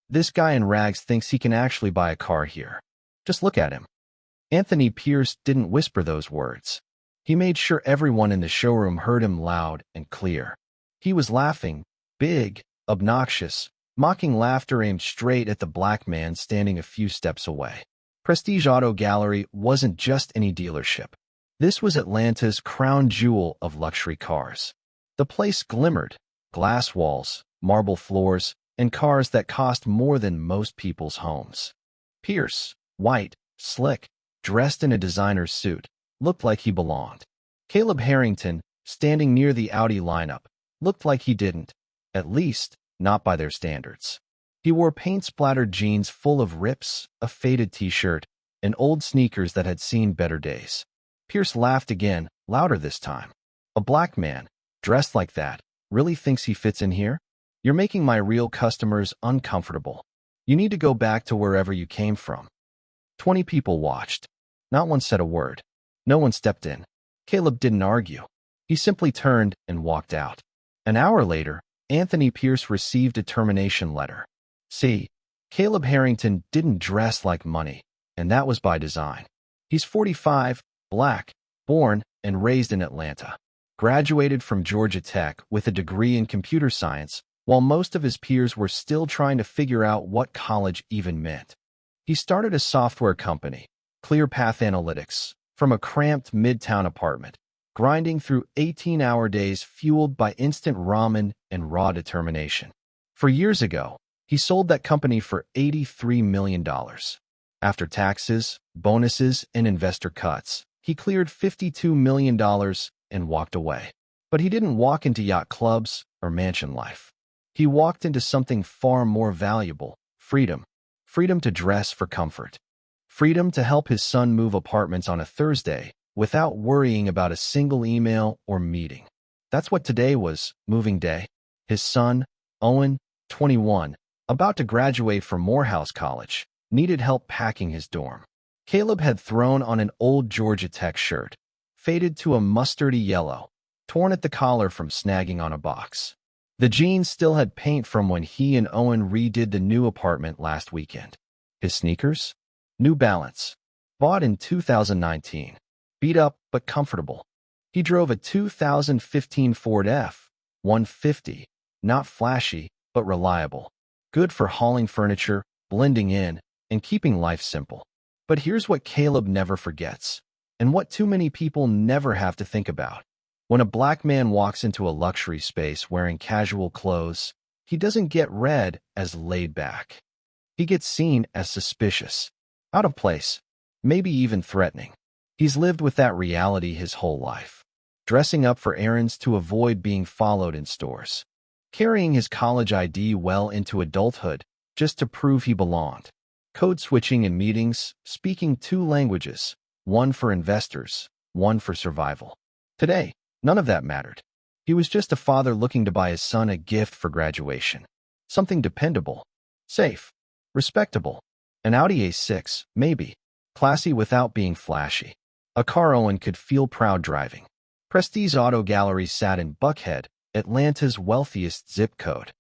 This guy in rags thinks he can actually buy a car here. Just look at him." Anthony Pierce didn't whisper those words. He made sure everyone in the showroom heard him loud and clear. He was laughing, big, obnoxious, mocking laughter aimed straight at the black man standing a few steps away. Prestige Auto Gallery wasn't just any dealership. This was Atlanta's crown jewel of luxury cars. The place glimmered, glass walls, marble floors, and cars that cost more than most people's homes. Pierce, white, slick, dressed in a designer's suit, looked like he belonged. Caleb Harrington, standing near the Audi lineup, looked like he didn't, at least not by their standards. He wore paint-splattered jeans full of rips, a faded t-shirt, and old sneakers that had seen better days. Pierce laughed again, louder this time. "A black man, dressed like that, really thinks he fits in here? You're making my real customers uncomfortable. You need to go back to wherever you came from." 20 people watched. Not one said a word. No one stepped in. Caleb didn't argue. He simply turned and walked out. An hour later, Anthony Pierce received a termination letter. See, Caleb Harrington didn't dress like money, and that was by design. He's 45, black, born and raised in Atlanta. Graduated from Georgia Tech with a degree in computer science, while most of his peers were still trying to figure out what college even meant. He started a software company, ClearPath Analytics, from a cramped midtown apartment, grinding through 18-hour days fueled by instant ramen and raw determination. 4 years ago, he sold that company for $83 million. After taxes, bonuses, and investor cuts, he cleared $52 million and walked away. But he didn't walk into yacht clubs or mansion life. He walked into something far more valuable: freedom. Freedom to dress for comfort. Freedom to help his son move apartments on a Thursday without worrying about a single email or meeting. That's what today was, moving day. His son, Owen, 21, about to graduate from Morehouse College, needed help packing his dorm. Caleb had thrown on an old Georgia Tech shirt, faded to a mustardy yellow, torn at the collar from snagging on a box. The jeans still had paint from when he and Owen redid the new apartment last weekend. His sneakers? New Balance. Bought in 2019. Beat up but comfortable. He drove a 2015 Ford F-150. Not flashy, but reliable. Good for hauling furniture, blending in, and keeping life simple. But here's what Caleb never forgets, and what too many people never have to think about. When a black man walks into a luxury space wearing casual clothes, he doesn't get read as laid back. He gets seen as suspicious, out of place, maybe even threatening. He's lived with that reality his whole life, dressing up for errands to avoid being followed in stores, carrying his college ID well into adulthood just to prove he belonged, code switching in meetings, speaking 2 languages, one for investors, one for survival. Today, none of that mattered. He was just a father looking to buy his son a gift for graduation. Something dependable, safe, respectable. An Audi A6, maybe. Classy without being flashy. A car Owen could feel proud driving. Prestige Auto Gallery sat in Buckhead, Atlanta's wealthiest zip code.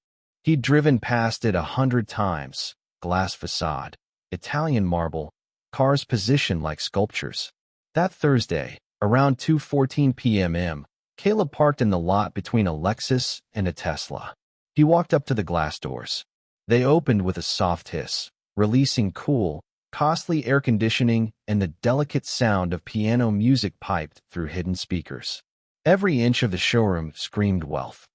He'd driven past it 100 times. Glass facade, Italian marble, cars positioned like sculptures. That Thursday, around 2:14 p.m., Caleb parked in the lot between a Lexus and a Tesla. He walked up to the glass doors. They opened with a soft hiss, releasing cool, costly air conditioning and the delicate sound of piano music piped through hidden speakers. Every inch of the showroom screamed wealth.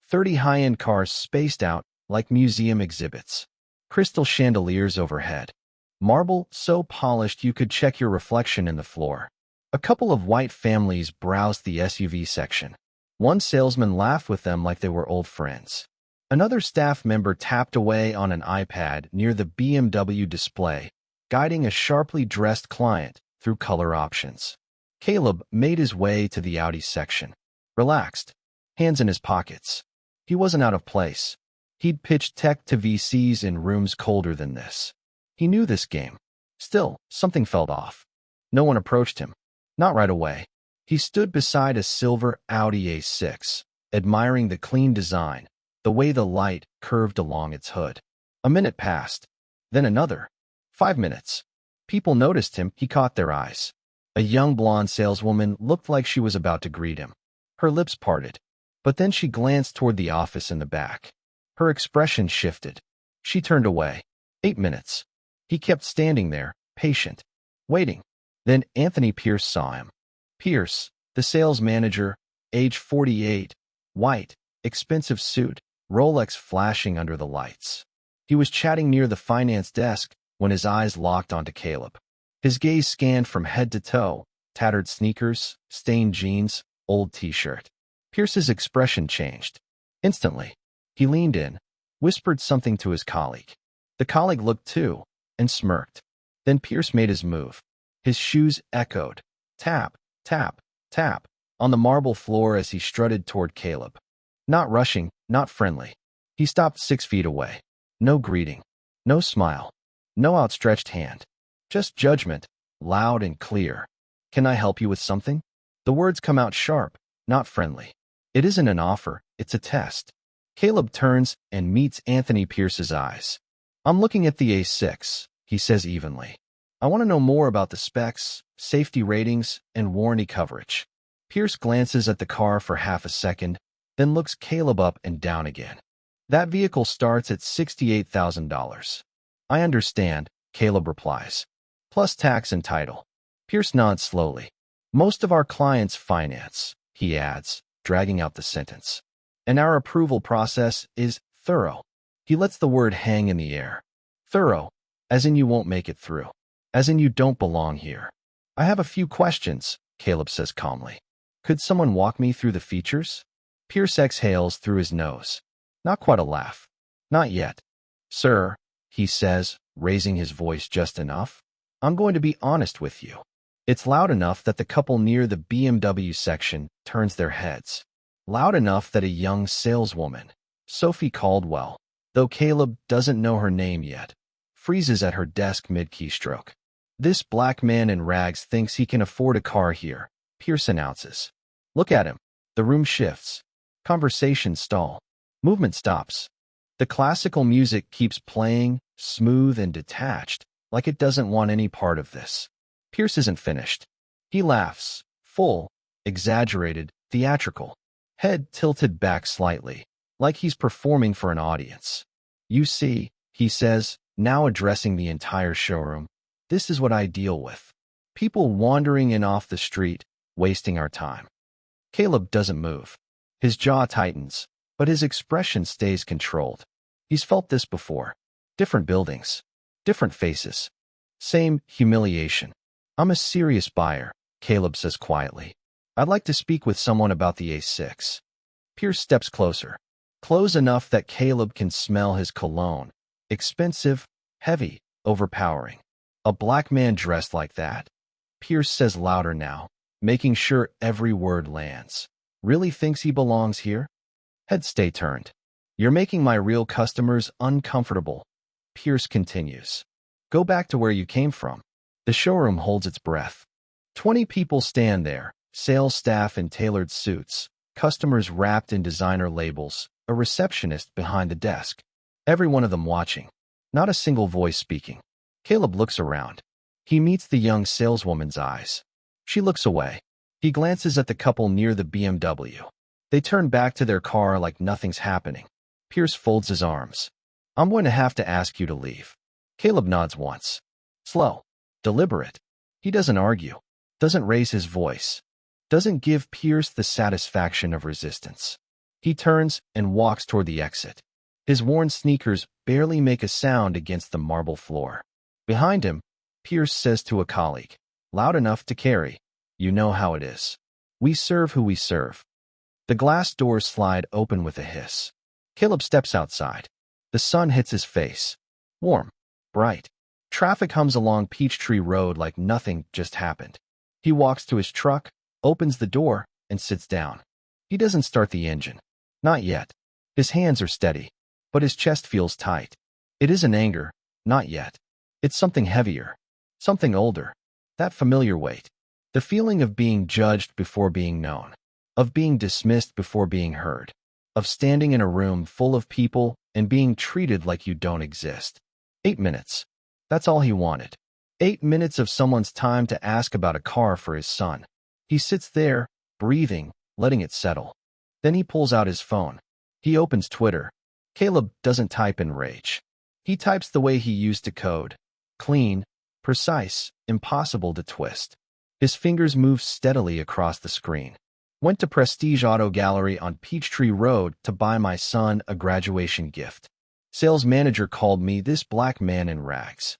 30 high-end cars spaced out like museum exhibits. Crystal chandeliers overhead. Marble so polished you could check your reflection in the floor. A couple of white families browsed the SUV section. One salesman laughed with them like they were old friends. Another staff member tapped away on an iPad near the BMW display, guiding a sharply dressed client through color options. Caleb made his way to the Audi section. Relaxed, hands in his pockets. He wasn't out of place. He'd pitched tech to VCs in rooms colder than this. He knew this game. Still, something felt off. No one approached him. Not right away. He stood beside a silver Audi A6, admiring the clean design, the way the light curved along its hood. A minute passed. Then another. 5 minutes. People noticed him. He caught their eyes. A young blonde saleswoman looked like she was about to greet him. Her lips parted. But then she glanced toward the office in the back. Her expression shifted. She turned away. 8 minutes. He kept standing there, patient, waiting. Then Anthony Pierce saw him. Pierce, the sales manager, age 48, white, expensive suit, Rolex flashing under the lights. He was chatting near the finance desk when his eyes locked onto Caleb. His gaze scanned from head to toe, tattered sneakers, stained jeans, old t-shirt. Pierce's expression changed. Instantly, he leaned in, whispered something to his colleague. The colleague looked too, and smirked. Then Pierce made his move. His shoes echoed. Tap, tap, tap, on the marble floor as he strutted toward Caleb. Not rushing, not friendly. He stopped 6 feet away. No greeting. No smile. No outstretched hand. Just judgment, loud and clear. Can I help you with something? The words come out sharp, not friendly. It isn't an offer, it's a test. Caleb turns and meets Anthony Pierce's eyes. I'm looking at the A6, he says evenly. I want to know more about the specs, safety ratings, and warranty coverage. Pierce glances at the car for half a second, then looks Caleb up and down again. That vehicle starts at $68,000. I understand, Caleb replies. Plus tax and title. Pierce nods slowly. Most of our clients finance, he adds, dragging out the sentence. And our approval process is thorough. He lets the word hang in the air. Thorough, as in you won't make it through. As in you don't belong here. I have a few questions, Caleb says calmly. Could someone walk me through the features? Pierce exhales through his nose. Not quite a laugh. Not yet. Sir, he says, raising his voice just enough. I'm going to be honest with you. It's loud enough that the couple near the BMW section turns their heads. Loud enough that a young saleswoman, Sophie Caldwell, though Caleb doesn't know her name yet, freezes at her desk mid-keystroke. This black man in rags thinks he can afford a car here, Pierce announces. Look at him. The room shifts. Conversations stall. Movement stops. The classical music keeps playing, smooth and detached, like it doesn't want any part of this. Pierce isn't finished. He laughs, full, exaggerated, theatrical, head tilted back slightly, like he's performing for an audience. You see, he says, now addressing the entire showroom, this is what I deal with. People wandering in off the street, wasting our time. Caleb doesn't move. His jaw tightens, but his expression stays controlled. He's felt this before. Different buildings. Different faces. Same humiliation. I'm a serious buyer, Caleb says quietly. I'd like to speak with someone about the A6. Pierce steps closer. Close enough that Caleb can smell his cologne. Expensive, heavy, overpowering. A black man dressed like that. Pierce says louder now, making sure every word lands. Really thinks he belongs here? Heads stay turned. You're making my real customers uncomfortable. Pierce continues. Go back to where you came from. The showroom holds its breath. 20 people stand there, sales staff in tailored suits, customers wrapped in designer labels, a receptionist behind the desk. Every one of them watching. Not a single voice speaking. Caleb looks around. He meets the young saleswoman's eyes. She looks away. He glances at the couple near the BMW. They turn back to their car like nothing's happening. Pierce folds his arms. I'm going to have to ask you to leave. Caleb nods once. Slow. Deliberate. He doesn't argue. Doesn't raise his voice. Doesn't give Pierce the satisfaction of resistance. He turns and walks toward the exit. His worn sneakers barely make a sound against the marble floor. Behind him, Pierce says to a colleague, loud enough to carry, you know how it is. We serve who we serve. The glass doors slide open with a hiss. Caleb steps outside. The sun hits his face. Warm. Bright. Traffic hums along Peachtree Road like nothing just happened. He walks to his truck, opens the door, and sits down. He doesn't start the engine. Not yet. His hands are steady, but his chest feels tight. It isn't anger. Not yet. It's something heavier. Something older. That familiar weight. The feeling of being judged before being known. Of being dismissed before being heard. Of standing in a room full of people and being treated like you don't exist. 8 minutes. That's all he wanted. 8 minutes of someone's time to ask about a car for his son. He sits there, breathing, letting it settle. Then he pulls out his phone. He opens Twitter. Caleb doesn't type in rage. He types the way he used to code. Clean, precise, impossible to twist. His fingers move steadily across the screen. Went to Prestige Auto Gallery on Peachtree Road to buy my son a graduation gift. Sales manager called me this black man in rags.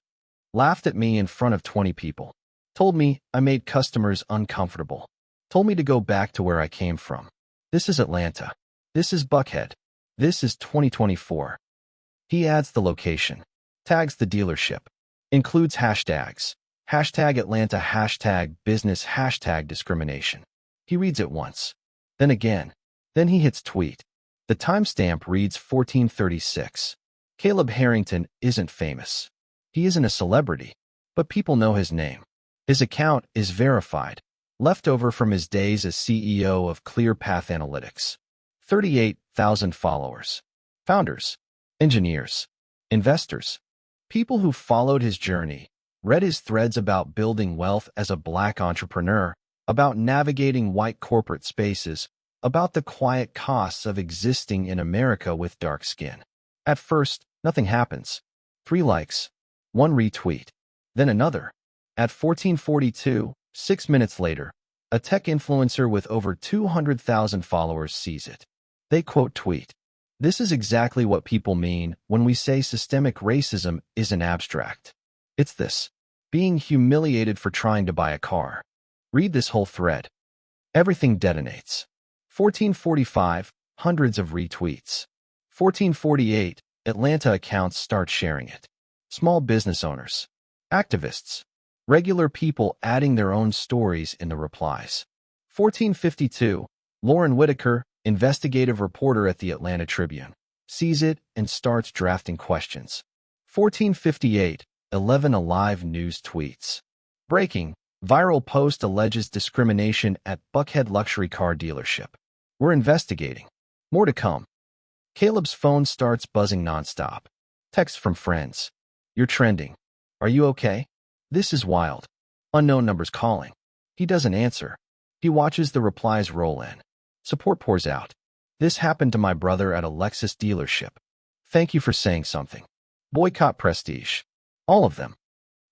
Laughed at me in front of 20 people. Told me I made customers uncomfortable. Told me to go back to where I came from. This is Atlanta. This is Buckhead. This is 2024. He adds the location. Tags the dealership. Includes hashtags. Hashtag Atlanta, hashtag business, hashtag discrimination. He reads it once. Then again. Then he hits tweet. The timestamp reads 1436. Caleb Harrington isn't famous. He isn't a celebrity, but people know his name. His account is verified, leftover from his days as CEO of ClearPath Analytics. 38,000 followers. Founders, engineers, investors, people who followed his journey, read his threads about building wealth as a black entrepreneur, about navigating white corporate spaces, about the quiet costs of existing in America with dark skin. At first, nothing happens. 3 likes, 1 retweet, then another. At 1442, 6 minutes later, a tech influencer with over 200,000 followers sees it. They quote tweet. This is exactly what people mean when we say systemic racism isn't abstract. It's this. Being humiliated for trying to buy a car. Read this whole thread. Everything detonates. 1445, hundreds of retweets. 1448, Atlanta accounts start sharing it. Small business owners, activists, regular people adding their own stories in the replies. 1452, Lauren Whitaker, investigative reporter at the Atlanta Tribune, sees it and starts drafting questions. 1458, 11 Alive News tweets. Breaking, viral post alleges discrimination at Buckhead luxury car dealership. We're investigating. More to come. Caleb's phone starts buzzing nonstop. Text from friends. You're trending. Are you okay? This is wild. Unknown numbers calling. He doesn't answer. He watches the replies roll in. Support pours out. This happened to my brother at a Lexus dealership. Thank you for saying something. Boycott Prestige. All of them.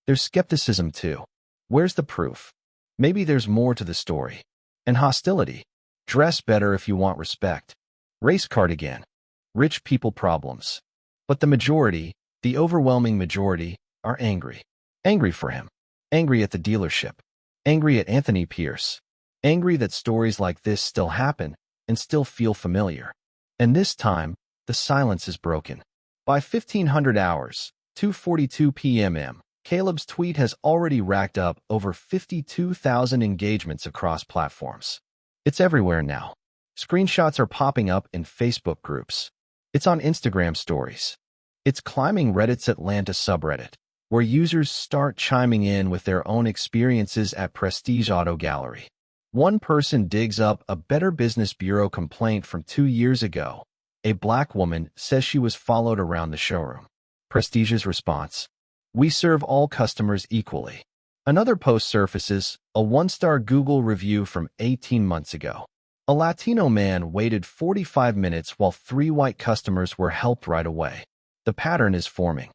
There's skepticism too. Where's the proof? Maybe there's more to the story. And hostility. Dress better if you want respect. Race cardigan. Rich people problems. But the majority, the overwhelming majority, are angry. Angry for him. Angry at the dealership. Angry at Anthony Pierce. Angry that stories like this still happen and still feel familiar. And this time, the silence is broken. By 1500 hours, 2:42 p.m., Caleb's tweet has already racked up over 52,000 engagements across platforms. It's everywhere now. Screenshots are popping up in Facebook groups. It's on Instagram stories. It's climbing Reddit's Atlanta subreddit, where users start chiming in with their own experiences at Prestige Auto Gallery. One person digs up a Better Business Bureau complaint from 2 years ago. A black woman says she was followed around the showroom. Prestige's response: we serve all customers equally. Another post surfaces, a 1-star Google review from 18 months ago. A Latino man waited 45 minutes while 3 white customers were helped right away. The pattern is forming.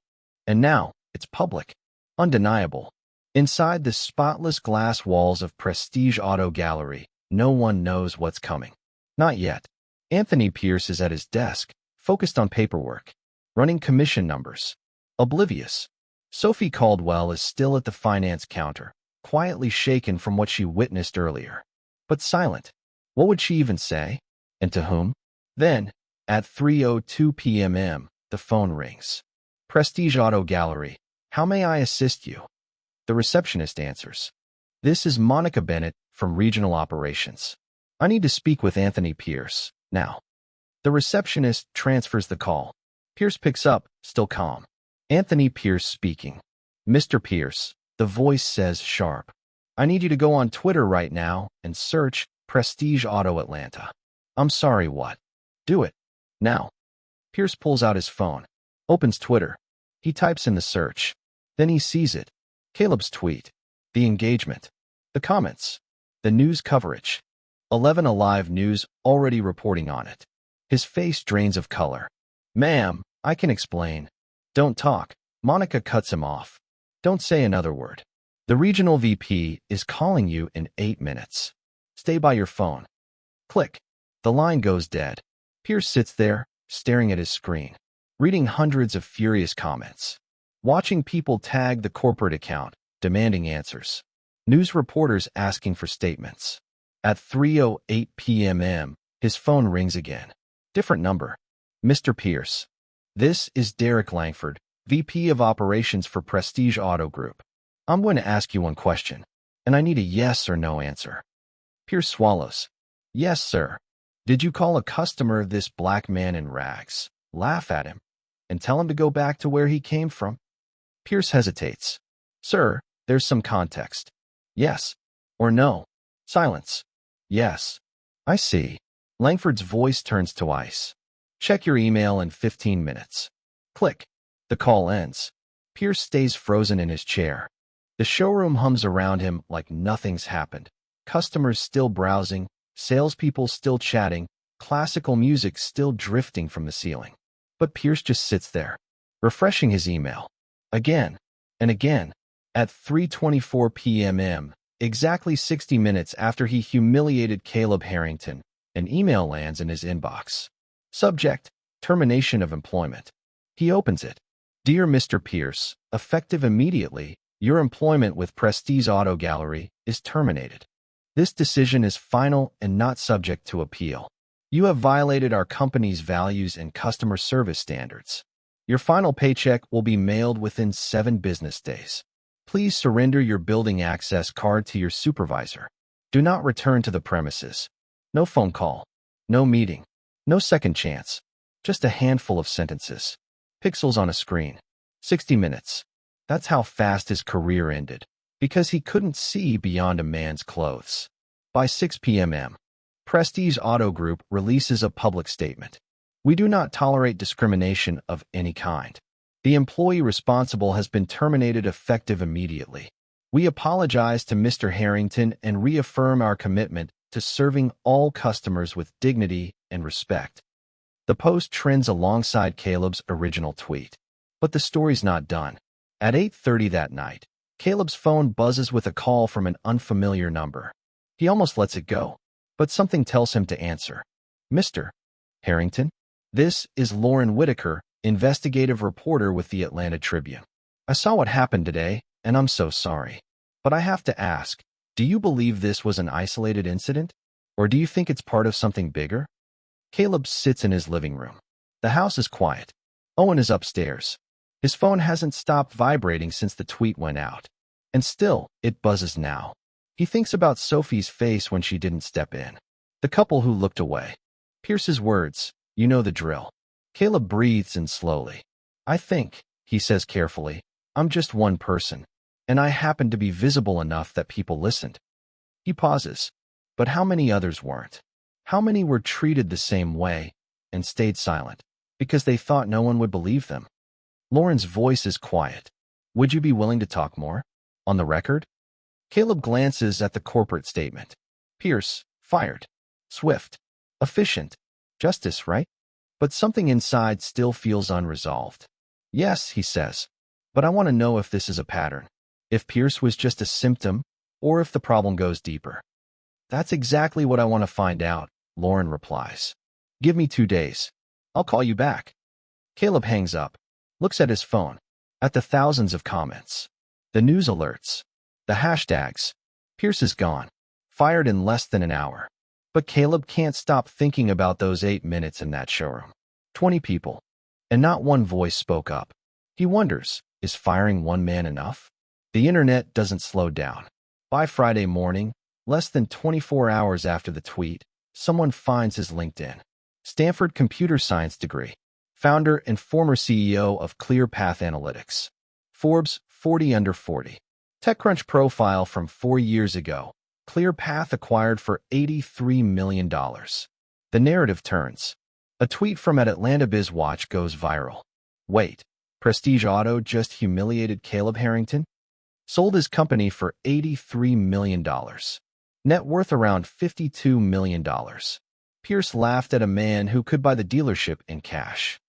And now, it's public. Undeniable. Inside the spotless glass walls of Prestige Auto Gallery, no one knows what's coming. Not yet. Anthony Pierce is at his desk, focused on paperwork, running commission numbers. Oblivious. Sophie Caldwell is still at the finance counter, quietly shaken from what she witnessed earlier. But silent. What would she even say? And to whom? Then, at 3:02 p.m., the phone rings. Prestige Auto Gallery. How may I assist you? The receptionist answers. This is Monica Bennett from Regional Operations. I need to speak with Anthony Pierce, now. The receptionist transfers the call. Pierce picks up, still calm. Anthony Pierce speaking. Mr. Pierce, the voice says sharp. I need you to go on Twitter right now and search Prestige Auto Atlanta. I'm sorry, what? Do it. Now. Pierce pulls out his phone, opens Twitter. He types in the search. Then he sees it. Caleb's tweet. The engagement. The comments. The news coverage. 11 Alive News already reporting on it. His face drains of color. Ma'am, I can explain. Don't talk. Monica cuts him off. Don't say another word. The regional VP is calling you in 8 minutes. Stay by your phone. Click. The line goes dead. Pierce sits there, staring at his screen, reading hundreds of furious comments, watching people tag the corporate account, demanding answers, news reporters asking for statements. At 3:08 p.m., his phone rings again. Different number. Mr. Pierce. This is Derek Langford, VP of Operations for Prestige Auto Group. I'm going to ask you one question, and I need a yes or no answer. Pierce swallows. Yes, sir. Did you call a customer this black man in rags, laugh at him, and tell him to go back to where he came from? Pierce hesitates. Sir, there's some context. Yes. Or no. Silence. Yes. I see. Langford's voice turns to ice. Check your email in 15 minutes. Click. The call ends. Pierce stays frozen in his chair. The showroom hums around him like nothing's happened. Customers still browsing, salespeople still chatting, classical music still drifting from the ceiling. But Pierce just sits there, refreshing his email. Again and again. At 3:24 p.m., exactly 60 minutes after he humiliated Caleb Harrington, an email lands in his inbox. Subject: termination of employment. He opens it. Dear Mr. Pierce, effective immediately, your employment with Prestige Auto Gallery is terminated. This decision is final and not subject to appeal. You have violated our company's values and customer service standards. Your final paycheck will be mailed within 7 business days. Please surrender your building access card to your supervisor. Do not return to the premises. No phone call. No meeting. No second chance. Just a handful of sentences. Pixels on a screen. 60 minutes. That's how fast his career ended, because he couldn't see beyond a man's clothes. By 6 p.m., Prestige Auto Group releases a public statement. We do not tolerate discrimination of any kind. The employee responsible has been terminated effective immediately. We apologize to Mr. Harrington and reaffirm our commitment to serving all customers with dignity and respect. The post trends alongside Caleb's original tweet. But the story's not done. At 8:30 that night, Caleb's phone buzzes with a call from an unfamiliar number. He almost lets it go, but something tells him to answer. Mr. Harrington? This is Lauren Whitaker, investigative reporter with the Atlanta Tribune. I saw what happened today, and I'm so sorry. But I have to ask, do you believe this was an isolated incident? Or do you think it's part of something bigger? Caleb sits in his living room. The house is quiet. Owen is upstairs. His phone hasn't stopped vibrating since the tweet went out. And still, it buzzes now. He thinks about Sophie's face when she didn't step in. The couple who looked away. Pierce's words, you know the drill. Caleb breathes in slowly. I think, he says carefully, I'm just one person. And I happen to be visible enough that people listened. He pauses. But how many others weren't? How many were treated the same way and stayed silent because they thought no one would believe them? Lauren's voice is quiet. Would you be willing to talk more? On the record? Caleb glances at the corporate statement. Pierce, fired. Swift. Efficient. Justice, right? But something inside still feels unresolved. Yes, he says. But I want to know if this is a pattern. If Pierce was just a symptom, or if the problem goes deeper. That's exactly what I want to find out, Lauren replies. Give me 2 days. I'll call you back. Caleb hangs up, looks at his phone, at the thousands of comments, the news alerts, the hashtags. Pierce is gone, fired in less than an hour. But Caleb can't stop thinking about those 8 minutes in that showroom. 20 people, and not one voice spoke up. He wonders, is firing one man enough? The internet doesn't slow down. By Friday morning, less than 24 hours after the tweet, someone finds his LinkedIn. Stanford computer science degree. Founder and former CEO of ClearPath Analytics. Forbes 40 under 40. TechCrunch profile from 4 years ago. ClearPath acquired for $83 million. The narrative turns. A tweet from at Atlanta Biz Watch goes viral. Wait, Prestige Auto just humiliated Caleb Harrington? Sold his company for $83 million. Net worth around $52 million. Pierce laughed at a man who could buy the dealership in cash.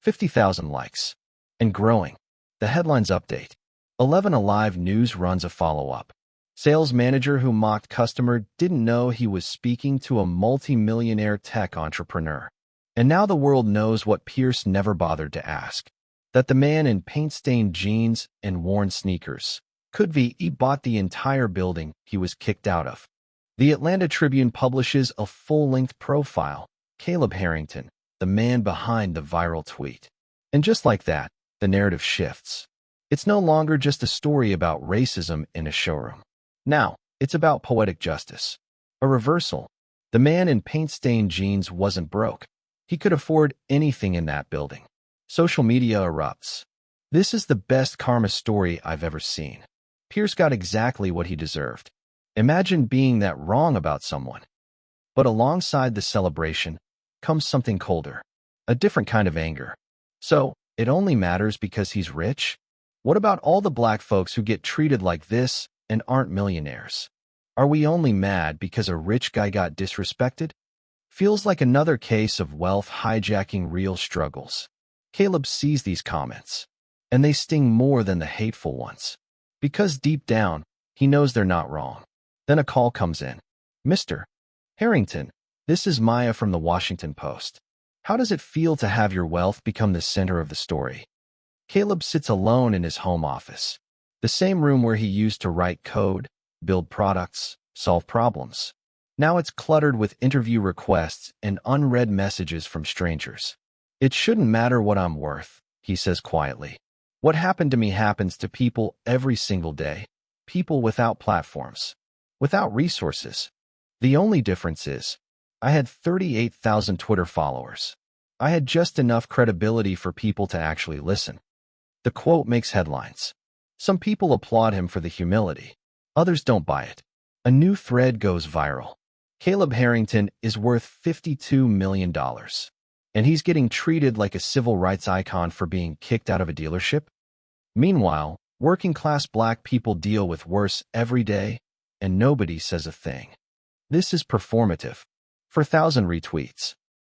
50,000 likes. And growing. The headlines update. 11 Alive News runs a follow-up. Sales manager who mocked customer didn't know he was speaking to a multi-millionaire tech entrepreneur. And now the world knows what Pierce never bothered to ask. That the man in paint-stained jeans and worn sneakers could be he bought the entire building he was kicked out of. The Atlanta Tribune publishes a full-length profile, Caleb Harrington, the man behind the viral tweet. And just like that, the narrative shifts. It's no longer just a story about racism in a showroom. Now, it's about poetic justice. A reversal. The man in paint-stained jeans wasn't broke. He could afford anything in that building. Social media erupts. This is the best karma story I've ever seen. Pierce got exactly what he deserved. Imagine being that wrong about someone. But alongside the celebration comes something colder. A different kind of anger. So, it only matters because he's rich? What about all the black folks who get treated like this and aren't millionaires? Are we only mad because a rich guy got disrespected? Feels like another case of wealth hijacking real struggles. Caleb sees these comments, and they sting more than the hateful ones. Because deep down, he knows they're not wrong. Then a call comes in. Mr. Harrington, this is Maya from the Washington Post. How does it feel to have your wealth become the center of the story? Caleb sits alone in his home office, the same room where he used to write code, build products, solve problems. Now it's cluttered with interview requests and unread messages from strangers. It shouldn't matter what I'm worth, he says quietly. What happened to me happens to people every single day. People without platforms, without resources. The only difference is, I had 38,000 Twitter followers. I had just enough credibility for people to actually listen. The quote makes headlines. Some people applaud him for the humility. Others don't buy it. A new thread goes viral. Caleb Harrington is worth $52 million. And he's getting treated like a civil rights icon for being kicked out of a dealership? Meanwhile, working-class black people deal with worse every day, and nobody says a thing. This is performative. For 1,000 retweets.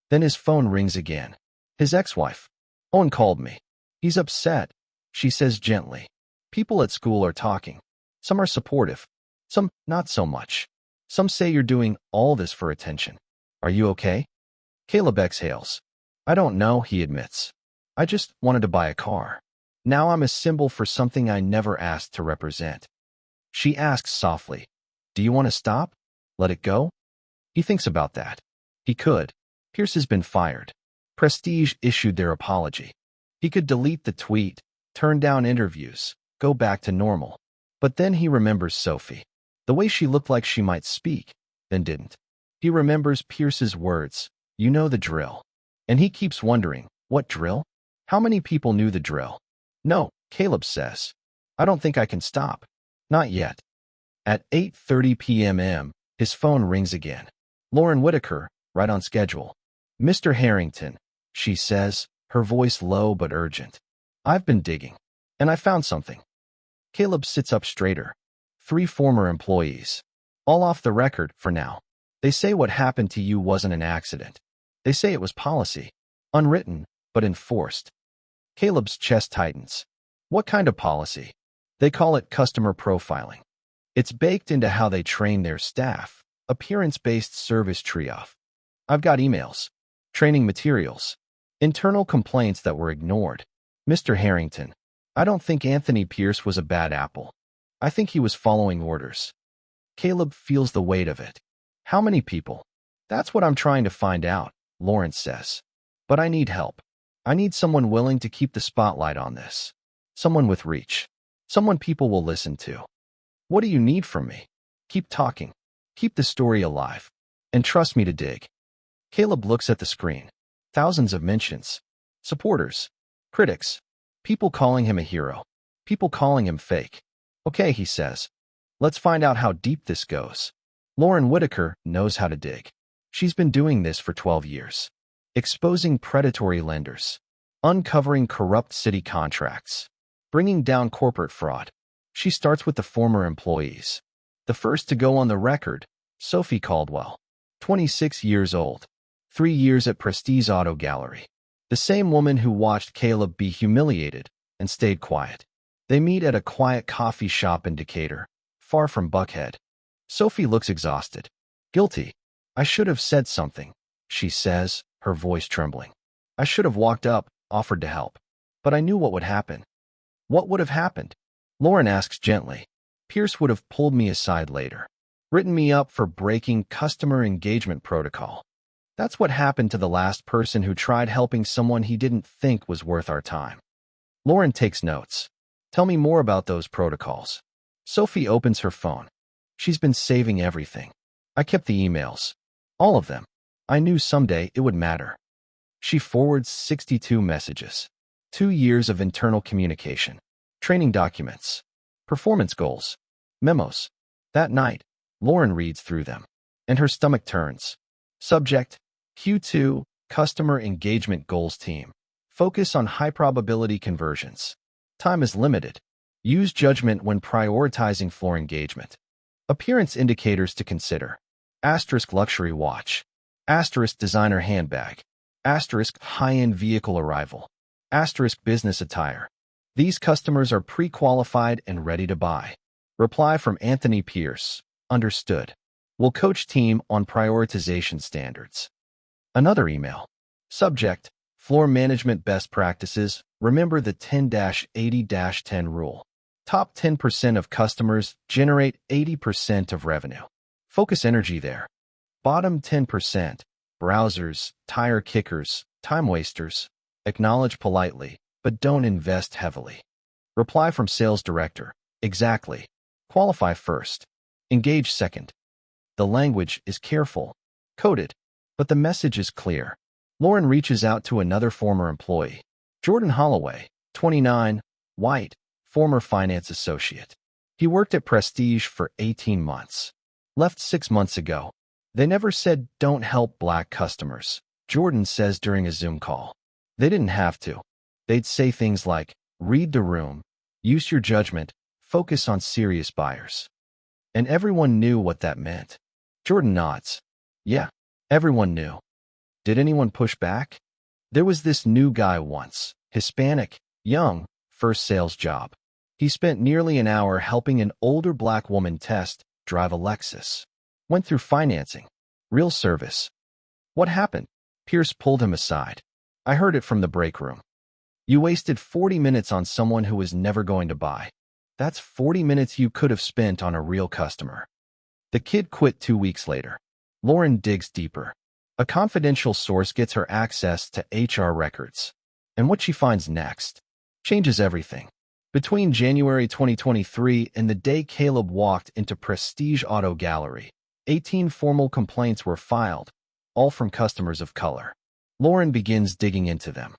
Then his phone rings again. His ex-wife. Owen called me. He's upset, she says gently. People at school are talking. Some are supportive. Some not so much. Some say you're doing all this for attention. Are you okay? Caleb exhales. I don't know, he admits. I just wanted to buy a car. Now I'm a symbol for something I never asked to represent. She asks softly, do you want to stop? Let it go? He thinks about that. He could. Pierce has been fired. Prestige issued their apology. He could delete the tweet, turn down interviews, go back to normal. But then he remembers Sophie. The way she looked like she might speak, then didn't. He remembers Pierce's words, you know the drill. And he keeps wondering, what drill? How many people knew the drill? No, Caleb says. I don't think I can stop. Not yet. At 8:30 p.m. his phone rings again. Lauren Whitaker, right on schedule. Mr. Harrington, she says, her voice low but urgent. I've been digging, and I found something. Caleb sits up straighter. 3 former employees. All off the record for now. They say what happened to you wasn't an accident. They say it was policy. Unwritten, but enforced. Caleb's chest tightens. What kind of policy? They call it customer profiling. It's baked into how they train their staff. Appearance-based service tree-off. I've got emails. Training materials. Internal complaints that were ignored. Mr. Harrington, I don't think Anthony Pierce was a bad apple. I think he was following orders. Caleb feels the weight of it. How many people? That's what I'm trying to find out, Lawrence says. But I need help. I need someone willing to keep the spotlight on this. Someone with reach. Someone people will listen to. What do you need from me? Keep talking. Keep the story alive. And trust me to dig. Caleb looks at the screen. Thousands of mentions. Supporters. Critics. People calling him a hero. People calling him fake. Okay, he says. Let's find out how deep this goes. Lauren Whitaker knows how to dig. She's been doing this for 12 years. exposing predatory lenders, uncovering corrupt city contracts, bringing down corporate fraud. She starts with the former employees. The first to go on the record, Sophie Caldwell, 26 years old, 3 years at Prestige Auto Gallery. The same woman who watched Caleb be humiliated and stayed quiet. They meet at a quiet coffee shop in Decatur, far from Buckhead. Sophie looks exhausted. Guilty. I should have said something, she says, her voice trembling. I should have walked up, offered to help. But I knew what would happen. What would have happened? Lauren asks gently. Pierce would have pulled me aside later, written me up for breaking customer engagement protocol. That's what happened to the last person who tried helping someone he didn't think was worth our time. Lauren takes notes. Tell me more about those protocols. Sophie opens her phone. She's been saving everything. I kept the emails. All of them. I knew someday it would matter. She forwards 62 messages. 2 years of internal communication. Training documents. Performance goals. Memos. That night, Lauren reads through them, and her stomach turns. Subject: Q2, Customer Engagement Goals Team. Focus on high-probability conversions. Time is limited. Use judgment when prioritizing floor engagement. Appearance indicators to consider. Asterisk luxury watch. Asterisk designer handbag. Asterisk high-end vehicle arrival. Asterisk business attire. These customers are pre-qualified and ready to buy. Reply from Anthony Pierce. Understood. Will coach team on prioritization standards. Another email. Subject: Floor management best practices. Remember the 10-80-10 rule. Top 10% of customers generate 80% of revenue. Focus energy there. Bottom 10%, browsers, tire kickers, time wasters. Acknowledge politely, but don't invest heavily. Reply from sales director. Exactly. Qualify first. Engage second. The language is careful, coded, but the message is clear. Lauren reaches out to another former employee. Jordan Holloway, 29, white, former finance associate. He worked at Prestige for 18 months. Left 6 months ago. They never said don't help black customers, Jordan says during a Zoom call. They didn't have to. They'd say things like, read the room, use your judgment, focus on serious buyers. And everyone knew what that meant. Jordan nods. Yeah, everyone knew. Did anyone push back? There was this new guy once, Hispanic, young, first sales job. He spent nearly an hour helping an older black woman drive a Lexus. Went through financing. Real service. What happened? Pierce pulled him aside. I heard it from the break room. You wasted 40 minutes on someone who was never going to buy. That's 40 minutes you could have spent on a real customer. The kid quit 2 weeks later. Lauren digs deeper. A confidential source gets her access to HR records. And what she finds next changes everything. Between January 2023 and the day Caleb walked into Prestige Auto Gallery, 18 formal complaints were filed, all from customers of color. Lauren begins digging into them.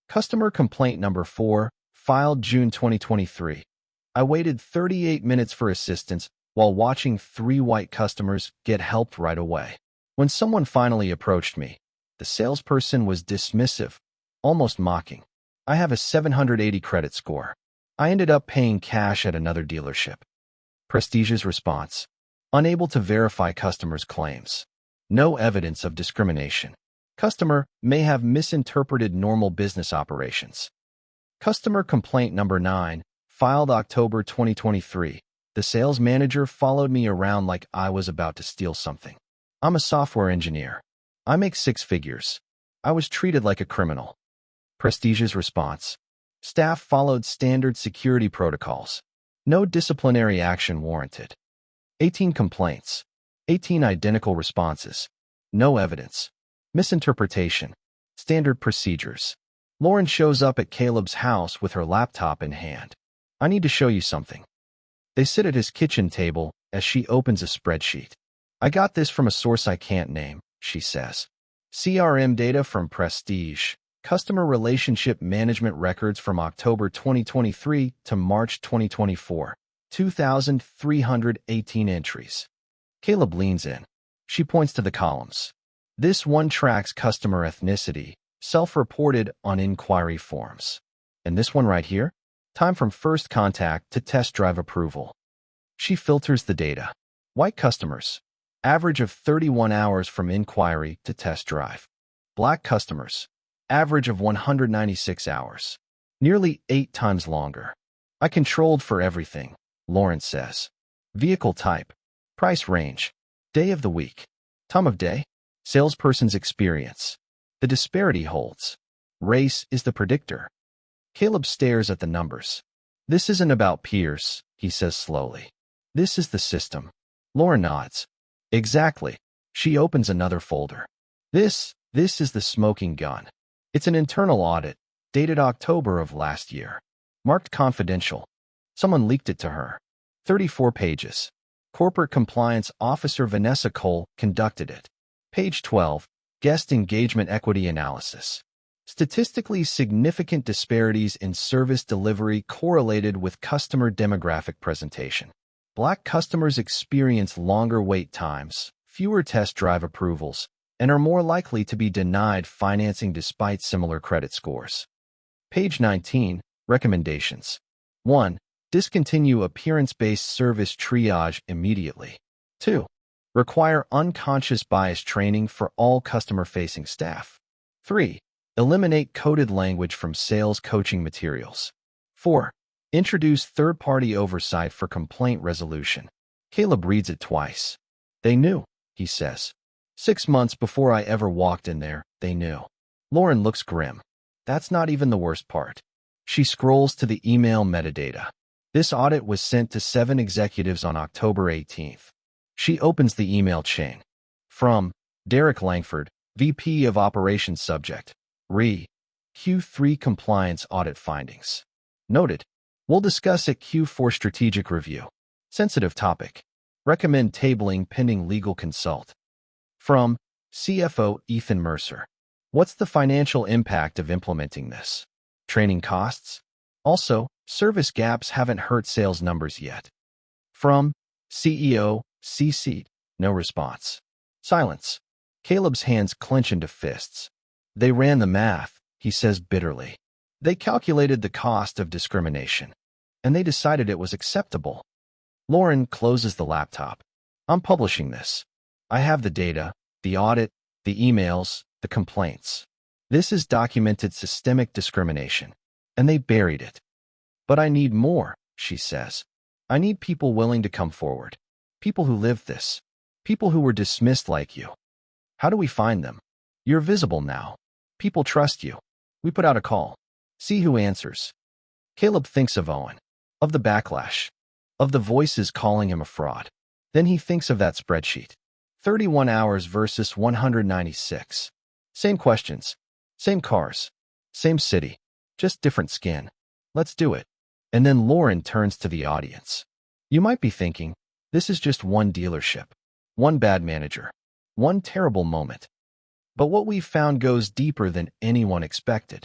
Customer complaint number 4, filed June 2023. I waited 38 minutes for assistance while watching 3 white customers get helped right away. When someone finally approached me, the salesperson was dismissive, almost mocking. I have a 780 credit score. I ended up paying cash at another dealership. Prestige's response: unable to verify customers' claims. No evidence of discrimination. Customer may have misinterpreted normal business operations. Customer complaint number 9, filed October 2023. The sales manager followed me around like I was about to steal something. I'm a software engineer. I make 6 figures. I was treated like a criminal. Prestige's response: staff followed standard security protocols. No disciplinary action warranted. 18 complaints. 18 identical responses. No evidence. Misinterpretation. Standard procedures. Lauren shows up at Caleb's house with her laptop in hand. I need to show you something. They sit at his kitchen table as she opens a spreadsheet. I got this from a source I can't name, she says. CRM data from Prestige. Customer relationship management records from October 2023 to March 2024. 2,318 entries. Caleb leans in. She points to the columns. This one tracks customer ethnicity, self-reported on inquiry forms. And this one right here? Time from first contact to test drive approval. She filters the data. White customers. Average of 31 hours from inquiry to test drive. Black customers. Average of 196 hours. Nearly 8 times longer. I controlled for everything, Lawrence says. Vehicle type. Price range. Day of the week. Time of day. Salesperson's experience. The disparity holds. Race is the predictor. Caleb stares at the numbers. This isn't about peers, he says slowly. This is the system. Lauren nods. Exactly. She opens another folder. This is the smoking gun. It's an internal audit, dated October of last year. Marked confidential. Someone leaked it to her. 34 pages. Corporate Compliance Officer Vanessa Cole conducted it. Page 12. Guest Engagement Equity Analysis. Statistically significant disparities in service delivery correlated with customer demographic presentation. Black customers experience longer wait times, fewer test drive approvals, and are more likely to be denied financing despite similar credit scores. Page 19. Recommendations. 1. Discontinue appearance-based service triage immediately. 2. Require unconscious bias training for all customer-facing staff. 3. Eliminate coded language from sales coaching materials. 4. Introduce third-party oversight for complaint resolution. Caleb reads it twice. They knew, he says. 6 months before I ever walked in there, they knew. Lauren looks grim. That's not even the worst part. She scrolls to the email metadata. This audit was sent to 7 executives on October 18th. She opens the email chain. From Derek Langford, VP of Operations Subject. Re. Q3 Compliance Audit Findings. Noted. We'll discuss at Q4 Strategic Review. Sensitive topic. Recommend tabling pending legal consult. From CFO Ethan Mercer. What's the financial impact of implementing this? Training costs? Also, service gaps haven't hurt sales numbers yet. From CEO CC. No response. Silence. Caleb's hands clench into fists. They ran the math, he says bitterly. They calculated the cost of discrimination, and they decided it was acceptable. Lauren closes the laptop. I'm publishing this. I have the data, the audit, the emails, the complaints. This is documented systemic discrimination, and they buried it. But I need more, she says. I need people willing to come forward. People who lived this. People who were dismissed like you. How do we find them? You're visible now. People trust you. We put out a call. See who answers. Caleb thinks of Owen, of the backlash, of the voices calling him a fraud. Then he thinks of that spreadsheet. 31 hours versus 196. Same questions, same cars, same city, just different skin. Let's do it. And then Lauren turns to the audience. You might be thinking, this is just one dealership, one bad manager, one terrible moment. But what we've found goes deeper than anyone expected.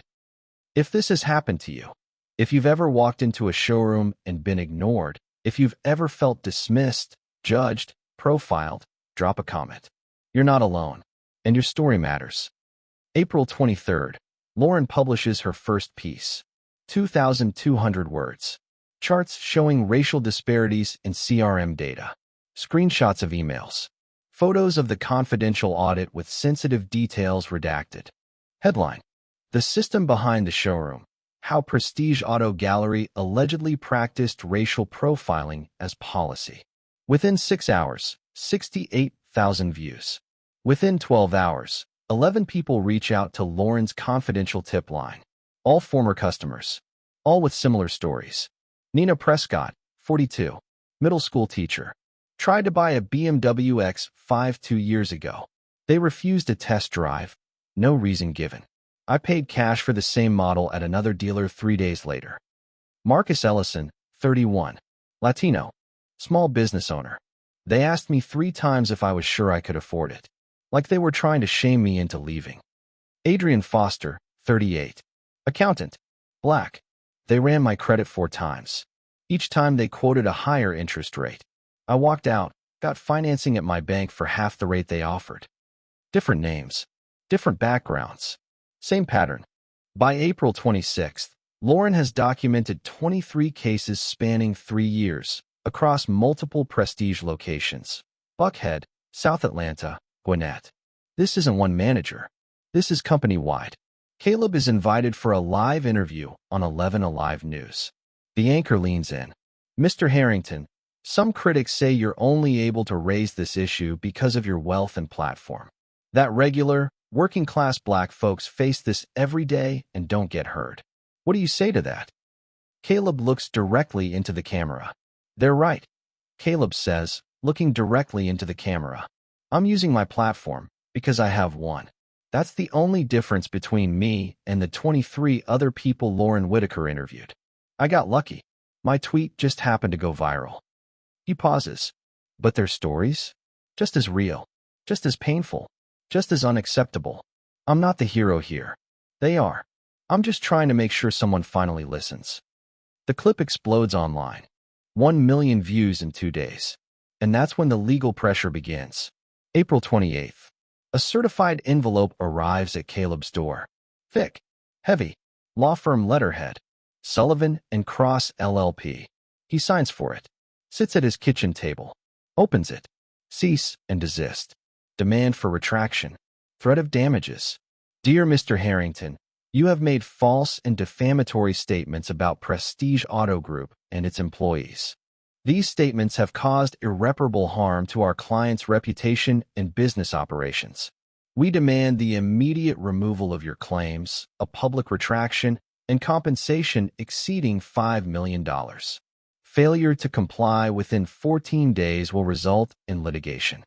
If this has happened to you, if you've ever walked into a showroom and been ignored, if you've ever felt dismissed, judged, profiled, drop a comment. You're not alone, and your story matters. April 23rd, Lauren publishes her first piece. 2,200 words. Charts showing racial disparities in CRM data. Screenshots of emails. Photos of the confidential audit with sensitive details redacted. Headline. The system behind the showroom. How Prestige Auto Gallery allegedly practiced racial profiling as policy. Within 6 hours, 68,000 views. Within 12 hours, 11 people reach out to Lauren's confidential tip line. All former customers. All with similar stories. Nina Prescott, 42, middle school teacher. Tried to buy a BMW X5 2 years ago. They refused a test drive. No reason given. I paid cash for the same model at another dealer 3 days later. Marcus Ellison, 31, Latino, small business owner. They asked me 3 times if I was sure I could afford it. Like they were trying to shame me into leaving. Adrian Foster, 38, accountant, black. They ran my credit 4 times. Each time they quoted a higher interest rate. I walked out, got financing at my bank for half the rate they offered. Different names, different backgrounds, same pattern. By April 26th, Lauren has documented 23 cases spanning 3 years across multiple prestige locations: Buckhead, South Atlanta, Gwinnett. This isn't one manager. This is company-wide. Caleb is invited for a live interview on 11 Alive News. The anchor leans in. Mr. Harrington, some critics say you're only able to raise this issue because of your wealth and platform. That regular, working-class black folks face this every day and don't get heard. What do you say to that? Caleb looks directly into the camera. They're right, Caleb says, looking directly into the camera. I'm using my platform because I have one. That's the only difference between me and the 23 other people Lauren Whitaker interviewed. I got lucky. My tweet just happened to go viral. He pauses. But their stories? Just as real, just as painful, just as unacceptable. I'm not the hero here. They are. I'm just trying to make sure someone finally listens. The clip explodes online. 1 million views in 2 days. And that's when the legal pressure begins. April 28th. A certified envelope arrives at Caleb's door. Thick, heavy, law firm letterhead. Sullivan and Cross LLP. He signs for it. Sits at his kitchen table. Opens it. Cease and desist. Demand for retraction. Threat of damages. Dear Mr. Harrington, you have made false and defamatory statements about Prestige Auto Group and its employees. These statements have caused irreparable harm to our client's reputation and business operations. We demand the immediate removal of your claims, a public retraction, and compensation exceeding $5 million. Failure to comply within 14 days will result in litigation.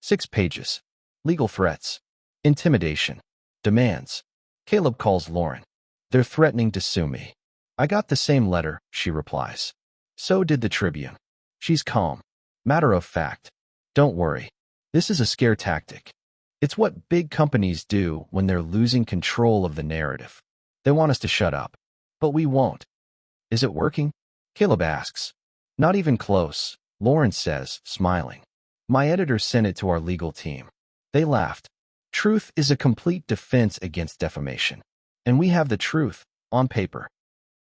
6 pages. Legal threats. Intimidation. Demands. Caleb calls Lauren. They're threatening to sue me. I got the same letter, she replies. So did the Tribune. She's calm. Matter of fact. Don't worry. This is a scare tactic. It's what big companies do when they're losing control of the narrative. They want us to shut up. But we won't. Is it working? Caleb asks. Not even close, Lauren says, smiling. My editor sent it to our legal team. They laughed. Truth is a complete defense against defamation. And we have the truth, on paper.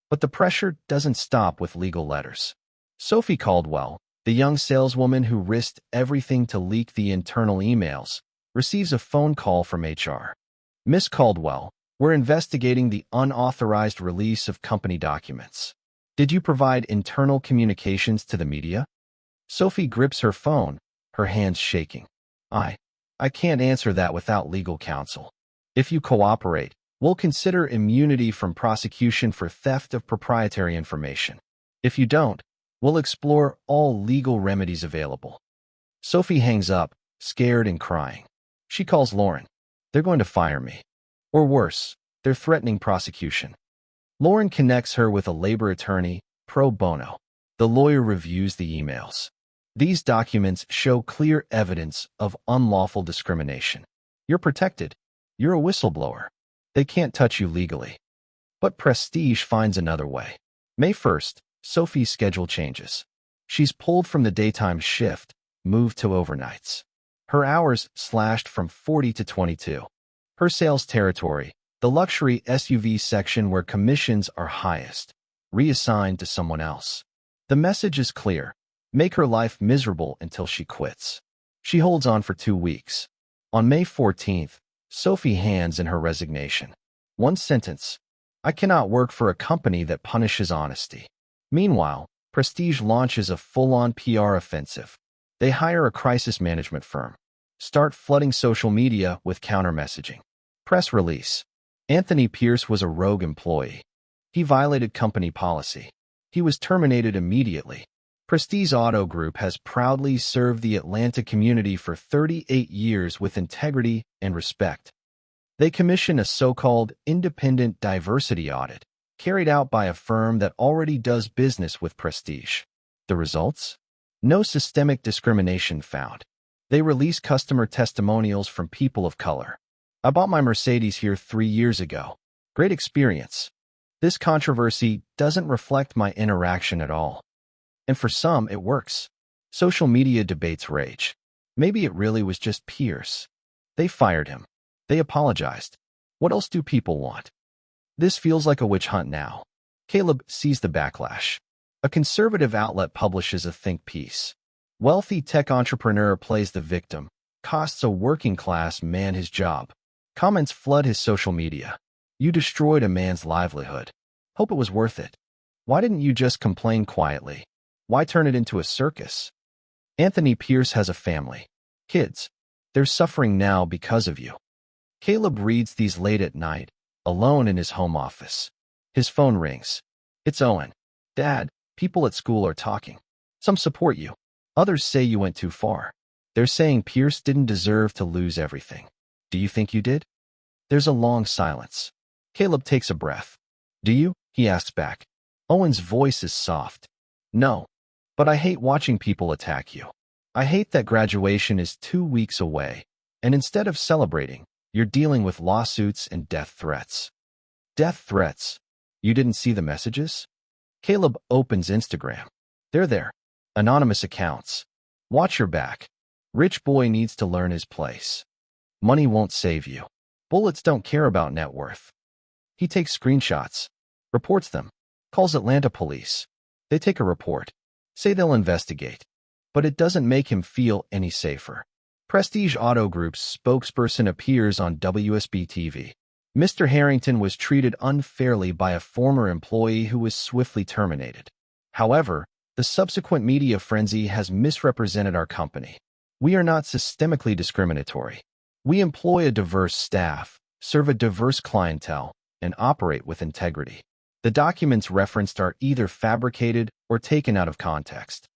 But the pressure doesn't stop with legal letters. Sophie Caldwell, the young saleswoman who risked everything to leak the internal emails, receives a phone call from HR. Miss Caldwell, we're investigating the unauthorized release of company documents. Did you provide internal communications to the media? Sophie grips her phone, her hands shaking. I can't answer that without legal counsel. If you cooperate, we'll consider immunity from prosecution for theft of proprietary information. If you don't, we'll explore all legal remedies available. Sophie hangs up, scared and crying. She calls Lauren. They're going to fire me. Or worse, they're threatening prosecution. Lauren connects her with a labor attorney, pro bono. The lawyer reviews the emails. These documents show clear evidence of unlawful discrimination. You're protected. You're a whistleblower. They can't touch you legally. But Prestige finds another way. May 1st, Sophie's schedule changes. She's pulled from the daytime shift, moved to overnights. Her hours slashed from 40 to 22. Her sales territory, the luxury SUV section where commissions are highest, reassigned to someone else. The message is clear. Make her life miserable until she quits. She holds on for 2 weeks. On May 14th, Sophie hands in her resignation. One sentence. I cannot work for a company that punishes honesty. Meanwhile, Prestige launches a full-on PR offensive. They hire a crisis management firm. Start flooding social media with counter-messaging. Press release. Anthony Pierce was a rogue employee. He violated company policy. He was terminated immediately. Prestige Auto Group has proudly served the Atlanta community for 38 years with integrity and respect. They commission a so-called independent diversity audit, carried out by a firm that already does business with Prestige. The results? No systemic discrimination found. They release customer testimonials from people of color. I bought my Mercedes here 3 years ago. Great experience. This controversy doesn't reflect my interaction at all. And for some, it works. Social media debates rage. Maybe it really was just Pierce. They fired him. They apologized. What else do people want? This feels like a witch hunt now. Caleb sees the backlash. A conservative outlet publishes a think piece. Wealthy tech entrepreneur plays the victim, costs a working-class man his job. Comments flood his social media. You destroyed a man's livelihood. Hope it was worth it. Why didn't you just complain quietly? Why turn it into a circus? Anthony Pierce has a family. Kids. They're suffering now because of you. Caleb reads these late at night, alone in his home office. His phone rings. It's Owen. Dad, people at school are talking. Some support you. Others say you went too far. They're saying Pierce didn't deserve to lose everything. Do you think you did? There's a long silence. Caleb takes a breath. Do you? He asks back. Owen's voice is soft. No. But I hate watching people attack you. I hate that graduation is 2 weeks away, and instead of celebrating, you're dealing with lawsuits and death threats. Death threats? You didn't see the messages? Caleb opens Instagram. They're there. Anonymous accounts. Watch your back. Rich boy needs to learn his place. Money won't save you. Bullets don't care about net worth. He takes screenshots, reports them, calls Atlanta police. They take a report, say they'll investigate. But it doesn't make him feel any safer. Prestige Auto Group's spokesperson appears on WSB TV. Mr. Harrington was treated unfairly by a former employee who was swiftly terminated. However, the subsequent media frenzy has misrepresented our company. We are not systemically discriminatory. We employ a diverse staff, serve a diverse clientele, and operate with integrity. The documents referenced are either fabricated or taken out of context.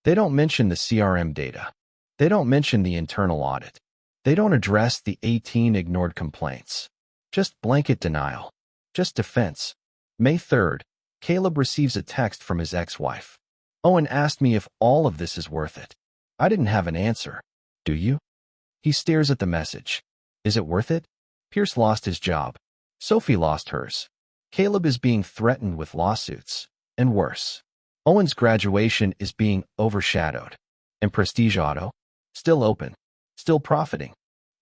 They don't mention the CRM data. They don't mention the internal audit. They don't address the 18 ignored complaints. Just blanket denial. Just defense. May 3rd, Caleb receives a text from his ex-wife. Owen asked me if all of this is worth it. I didn't have an answer. Do you? He stares at the message. Is it worth it? Pierce lost his job. Sophie lost hers. Caleb is being threatened with lawsuits. And worse. Owen's graduation is being overshadowed. And Prestige Auto? Still open. Still profiting.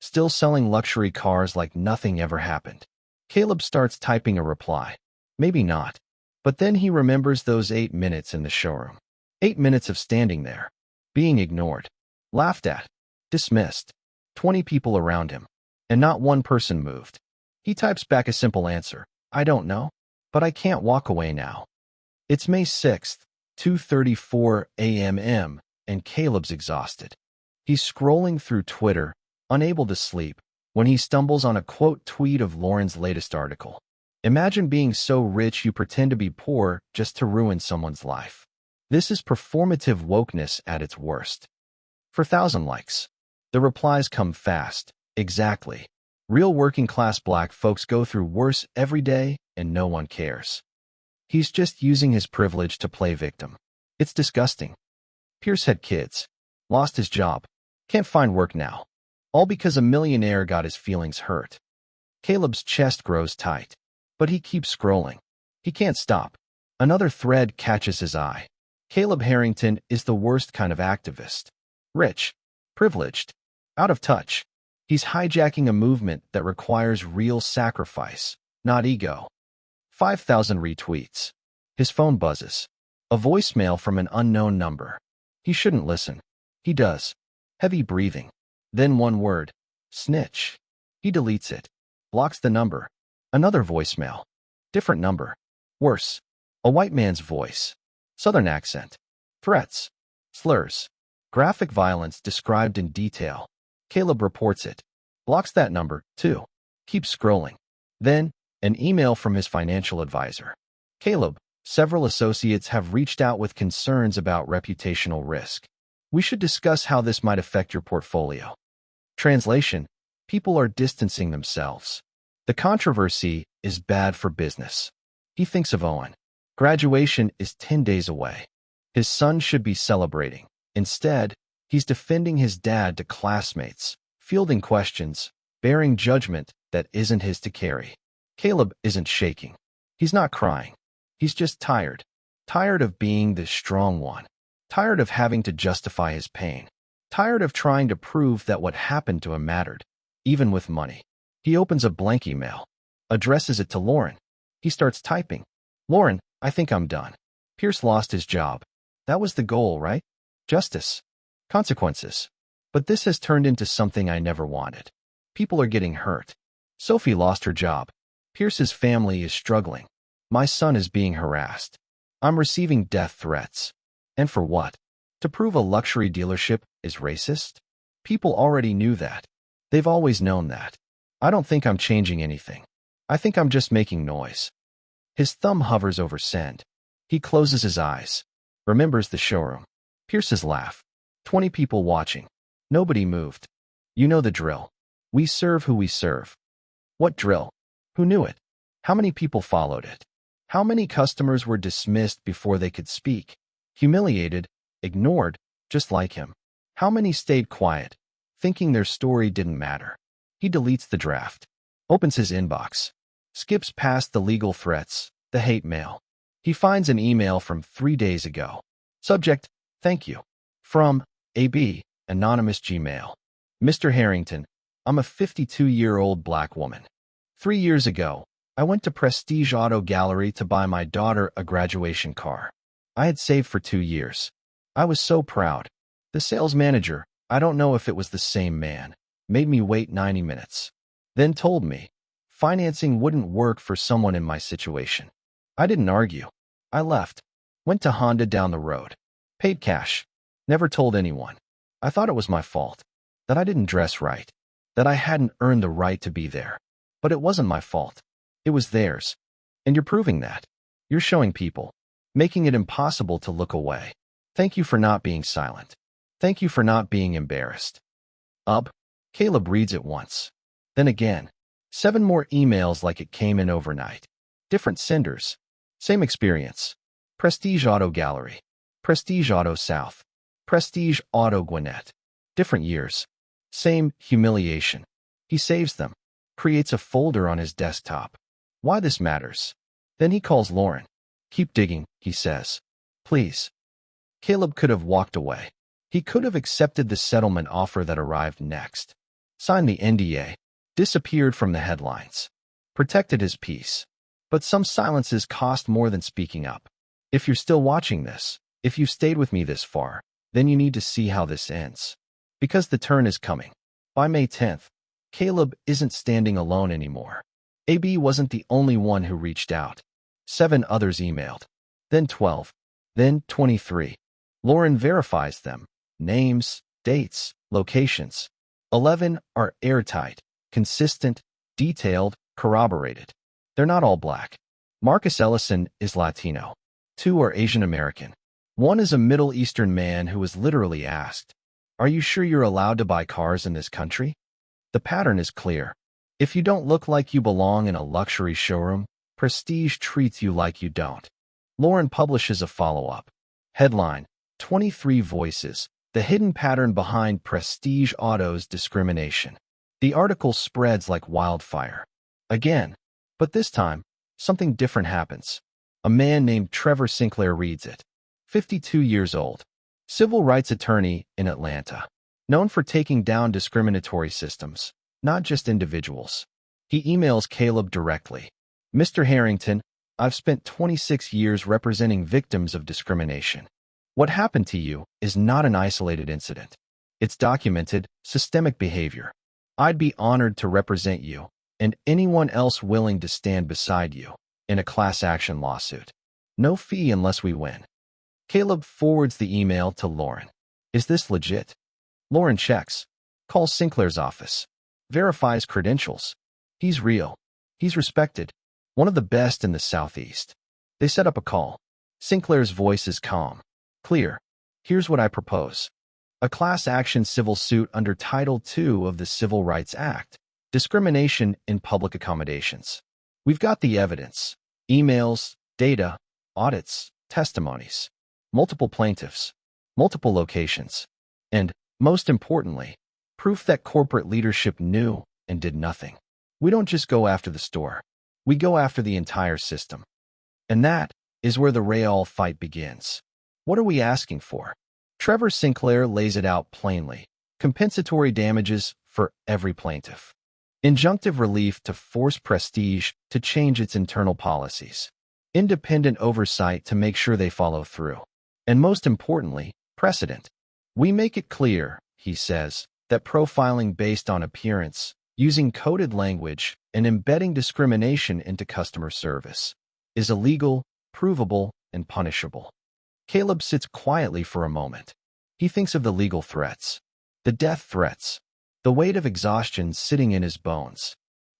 Still selling luxury cars like nothing ever happened. Caleb starts typing a reply. Maybe not. But then he remembers those 8 minutes in the showroom. 8 minutes of standing there. Being ignored. Laughed at. Dismissed. 20 people around him. And not one person moved. He types back a simple answer. I don't know. But I can't walk away now. It's May 6th, 2:34 a.m., and Caleb's exhausted. He's scrolling through Twitter, unable to sleep, when he stumbles on a quote tweet of Lauren's latest article. Imagine being so rich you pretend to be poor just to ruin someone's life. This is performative wokeness at its worst. For 1,000 likes. The replies come fast. Exactly. Real working-class black folks go through worse every day, and no one cares. He's just using his privilege to play victim. It's disgusting. Pierce had kids. Lost his job. Can't find work now. All because a millionaire got his feelings hurt. Caleb's chest grows tight. But he keeps scrolling. He can't stop. Another thread catches his eye. Caleb Harrington is the worst kind of activist. Rich. Privileged. Out of touch. He's hijacking a movement that requires real sacrifice, not ego. 5,000 retweets. His phone buzzes. A voicemail from an unknown number. He shouldn't listen. He does. Heavy breathing. Then one word. Snitch. He deletes it. Blocks the number. Another voicemail. Different number. Worse. A white man's voice. Southern accent. Threats. Slurs. Graphic violence described in detail. Caleb reports it. Blocks that number, too. Keeps scrolling. Then, an email from his financial advisor. Caleb, several associates have reached out with concerns about reputational risk. We should discuss how this might affect your portfolio. Translation: people are distancing themselves. The controversy is bad for business. He thinks of Owen. Graduation is 10 days away. His son should be celebrating. Instead, he's defending his dad to classmates, fielding questions, bearing judgment that isn't his to carry. Caleb isn't shaking. He's not crying. He's just tired. Tired of being the strong one. Tired of having to justify his pain. Tired of trying to prove that what happened to him mattered. even with money. He opens a blank email, addresses it to Lauren. He starts typing. Lauren, I think I'm done. Pierce lost his job. That was the goal, right? Justice. Consequences. But this has turned into something I never wanted. People are getting hurt. Sophie lost her job. Pierce's family is struggling. My son is being harassed. I'm receiving death threats. And for what? To prove a luxury dealership is racist? People already knew that. They've always known that. I don't think I'm changing anything. I think I'm just making noise. His thumb hovers over send. He closes his eyes. Remembers the showroom. Pierce's laugh. 20 people watching. Nobody moved. You know the drill. We serve who we serve. What drill? Who knew it? How many people followed it? How many customers were dismissed before they could speak? Humiliated, ignored, just like him. How many stayed quiet, thinking their story didn't matter? He deletes the draft, opens his inbox, skips past the legal threats, the hate mail. He finds an email from 3 days ago. Subject, thank you. From AB, anonymous Gmail. Mr. Harrington, I'm a 52-year-old black woman. 3 years ago, I went to Prestige Auto Gallery to buy my daughter a graduation car. I had saved for 2 years. I was so proud. The sales manager, I don't know if it was the same man, made me wait 90 minutes. Then told me financing wouldn't work for someone in my situation. I didn't argue. I left. Went to Honda down the road. Paid cash. Never told anyone. I thought it was my fault. That I didn't dress right. That I hadn't earned the right to be there. But it wasn't my fault. It was theirs. And you're proving that. You're showing people. Making it impossible to look away. Thank you for not being silent. Thank you for not being embarrassed. Caleb reads it once. Then again. 7 more emails like it came in overnight. Different senders. Same experience. Prestige Auto Gallery. Prestige Auto South. Prestige Auto Gwinnett. Different years. Same humiliation. He saves them. Creates a folder on his desktop. Why this matters. Then he calls Lauren. Keep digging, he says. Please. Caleb could have walked away. He could have accepted the settlement offer that arrived next. Signed the NDA. Disappeared from the headlines. Protected his peace. But some silences cost more than speaking up. If you're still watching this, if you stayed with me this far, then you need to see how this ends. Because the turn is coming. By May 10th, Caleb isn't standing alone anymore. AB wasn't the only one who reached out. 7 others emailed. Then 12. Then 23. Lauren verifies them. Names, dates, locations. 11 are airtight, consistent, detailed, corroborated. They're not all black. Marcus Ellison is Latino. 2 are Asian American. 1 is a Middle Eastern man who was literally asked, "Are you sure you're allowed to buy cars in this country?" The pattern is clear. If you don't look like you belong in a luxury showroom, Prestige treats you like you don't. Lauren publishes a follow-up. Headline, 23 Voices, the hidden pattern behind Prestige Auto's discrimination. The article spreads like wildfire. Again, but this time, something different happens. A man named Trevor Sinclair reads it. 52 years old. Civil rights attorney in Atlanta. Known for taking down discriminatory systems, not just individuals. He emails Caleb directly. Mr. Harrington, I've spent 26 years representing victims of discrimination. What happened to you is not an isolated incident. It's documented, systemic behavior. I'd be honored to represent you and anyone else willing to stand beside you in a class action lawsuit. No fee unless we win. Caleb forwards the email to Lauren. Is this legit? Lauren checks. Calls Sinclair's office. Verifies credentials. He's real. He's respected. One of the best in the Southeast. They set up a call. Sinclair's voice is calm. Clear. Here's what I propose. A class action civil suit under Title II of the Civil Rights Act. Discrimination in public accommodations. We've got the evidence. Emails, data, audits, testimonies. Multiple plaintiffs. Multiple locations. And, most importantly, proof that corporate leadership knew and did nothing. We don't just go after the store. We go after the entire system. And that is where the real fight begins. What are we asking for? Trevor Sinclair lays it out plainly. Compensatory damages, for every plaintiff. Injunctive relief to force Prestige to change its internal policies. Independent oversight to make sure they follow through. And most importantly, precedent. We make it clear, he says, that profiling based on appearance, using coded language, and embedding discrimination into customer service is illegal, provable, and punishable. Caleb sits quietly for a moment. He thinks of the legal threats, the death threats, the weight of exhaustion sitting in his bones.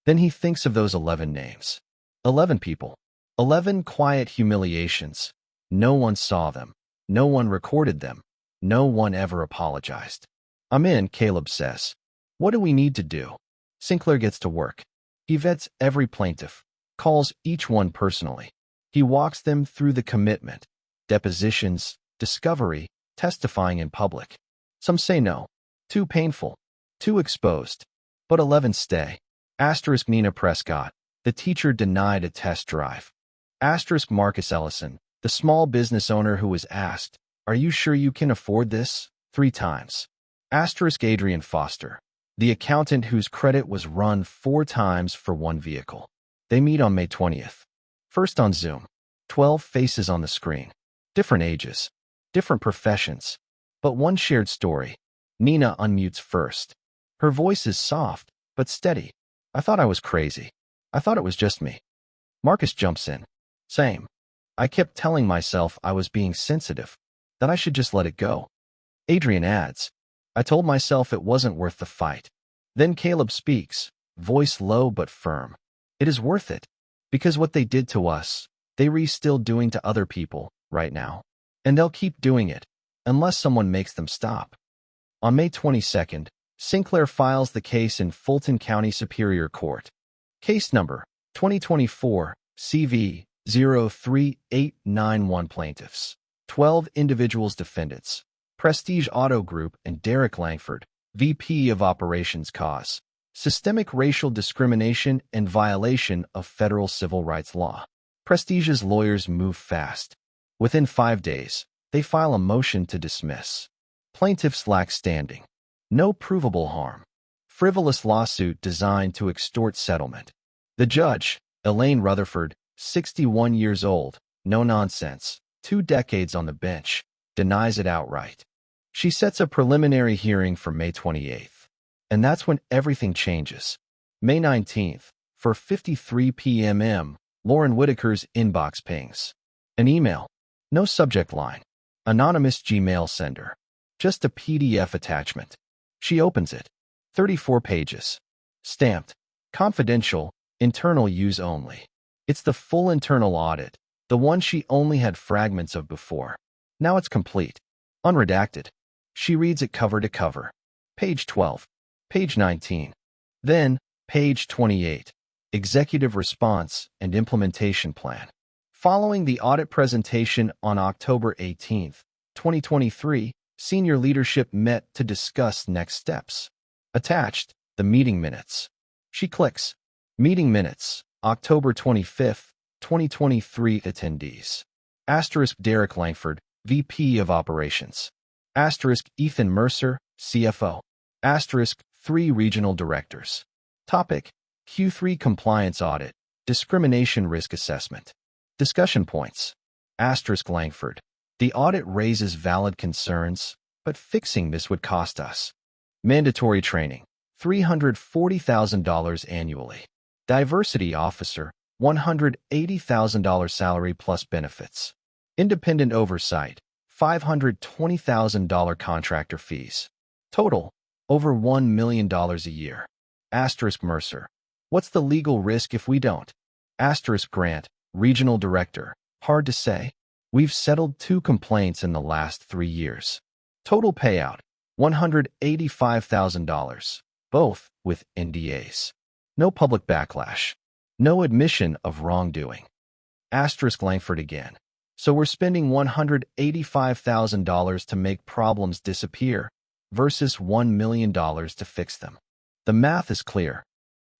Then he thinks of those 11 names. 11 people. 11 quiet humiliations. No one saw them. No one recorded them. No one ever apologized. I'm in, Caleb says. What do we need to do? Sinclair gets to work. He vets every plaintiff, calls each one personally. He walks them through the commitment, depositions, discovery, testifying in public. Some say no. Too painful. Too exposed. But 11 stay. Asterisk Nina Prescott, the teacher denied a test drive. Asterisk Marcus Ellison, the small business owner who was asked, "Are you sure you can afford this?" 3 times. Asterisk Adrian Foster, the accountant whose credit was run 4 times for 1 vehicle. They meet on May 20th. First on Zoom. 12 faces on the screen. Different ages. Different professions. But one shared story. Nina unmutes first. Her voice is soft, but steady. "I thought I was crazy. I thought it was just me." Marcus jumps in. "Same. I kept telling myself I was being sensitive, that I should just let it go." Adrian adds, "I told myself it wasn't worth the fight." Then Caleb speaks, voice low but firm. "It is worth it. Because what they did to us, they're still doing to other people, right now. And they'll keep doing it, unless someone makes them stop." On May 22nd, Sinclair files the case in Fulton County Superior Court. Case number 2024 CV 03891 plaintiffs. 12 individuals defendants. Prestige Auto Group and Derek Langford, VP of Operations cause. Systemic racial discrimination and violation of federal civil rights law. Prestige's lawyers move fast. Within 5 days, they file a motion to dismiss. Plaintiffs lack standing. No provable harm. Frivolous lawsuit designed to extort settlement. The judge, Elaine Rutherford, 61 years old, no nonsense, 2 decades on the bench, denies it outright. She sets a preliminary hearing for May 28th. And that's when everything changes. May 19th, for 53 p.m. Lauren Whitaker's inbox pings. An email. No subject line. Anonymous Gmail sender. Just a PDF attachment. She opens it. 34 pages. Stamped. Confidential, internal use only. It's the full internal audit, the one she only had fragments of before. Now it's complete. Unredacted. She reads it cover to cover. Page 12. Page 19. Then, page 28. Executive Response and Implementation Plan. Following the audit presentation on October 18, 2023, senior leadership met to discuss next steps. Attached, the meeting minutes. She clicks. Meeting minutes, October 25, 2023 attendees. Asterisk Derek Langford, VP of Operations. Asterisk Ethan Mercer, CFO. Asterisk 3 regional directors. Topic: Q3 compliance audit, discrimination risk assessment. Discussion points. Asterisk Langford. The audit raises valid concerns, but fixing this would cost us. Mandatory training, $340,000 annually. Diversity officer, $180,000 salary plus benefits. Independent oversight, $520,000 contractor fees. Total, over $1 million a year. Asterisk Mercer. What's the legal risk if we don't? Asterisk Grant, regional director. Hard to say. We've settled 2 complaints in the last 3 years. Total payout, $185,000, both with NDAs. No public backlash. No admission of wrongdoing. Asterisk Langford again. So we're spending $185,000 to make problems disappear versus $1 million to fix them. The math is clear.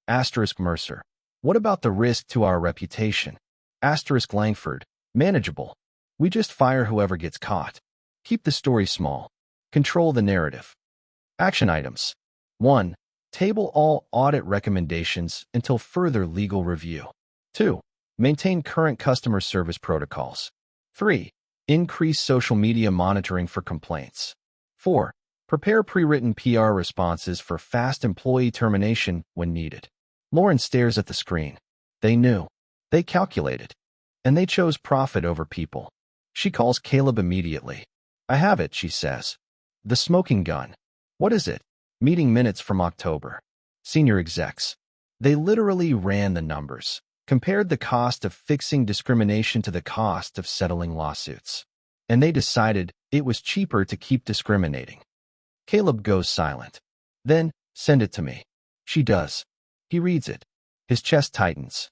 Asterisk Mercer. What about the risk to our reputation? Asterisk Langford. Manageable. We just fire whoever gets caught. Keep the story small. Control the narrative. Action items. 1. Table all audit recommendations until further legal review. 2. Maintain current customer service protocols. 3. Increase social media monitoring for complaints. 4. Prepare pre-written PR responses for fast employee termination when needed. Lauren stares at the screen. They knew. They calculated. And they chose profit over people. She calls Caleb immediately. I have it, she says. The smoking gun. What is it? Meeting minutes from October. Senior execs. They literally ran the numbers, compared the cost of fixing discrimination to the cost of settling lawsuits. And they decided it was cheaper to keep discriminating. Caleb goes silent. Then, send it to me. She does. He reads it. His chest tightens.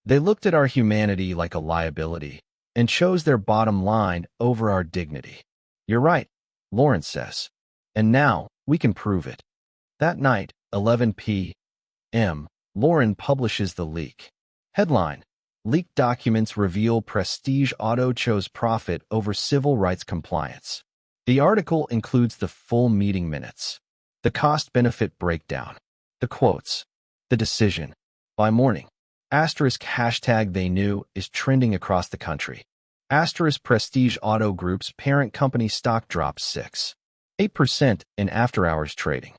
They looked at our humanity like a liability and chose their bottom line over our dignity. You're right, Lauren says. And now, we can prove it. That night, 11 p.m., Lauren publishes the leak. Headline: Leaked documents reveal Prestige Auto chose profit over civil rights compliance. The article includes the full meeting minutes, the cost-benefit breakdown, the quotes, the decision. By morning, *hashtag they knew is trending across the country. Prestige Auto Group's parent company stock drops 6.8% in after-hours trading.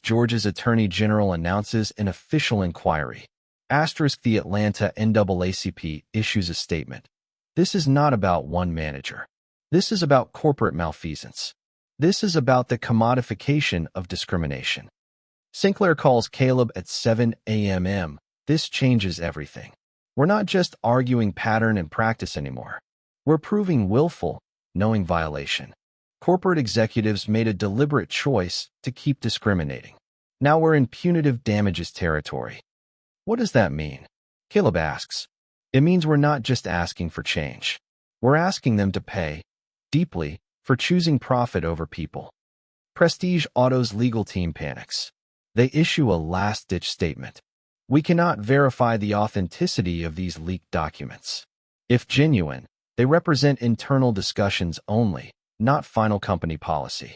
Georgia's Attorney General announces an official inquiry. The Atlanta NAACP issues a statement. This is not about one manager. This is about corporate malfeasance. This is about the commodification of discrimination. Sinclair calls Caleb at 7 a.m. This changes everything. We're not just arguing pattern and practice anymore. We're proving willful, knowing violation. Corporate executives made a deliberate choice to keep discriminating. Now we're in punitive damages territory. What does that mean? Caleb asks. It means we're not just asking for change. We're asking them to pay, deeply, for choosing profit over people. Prestige Auto's legal team panics. They issue a last-ditch statement. We cannot verify the authenticity of these leaked documents. If genuine, they represent internal discussions only, not final company policy.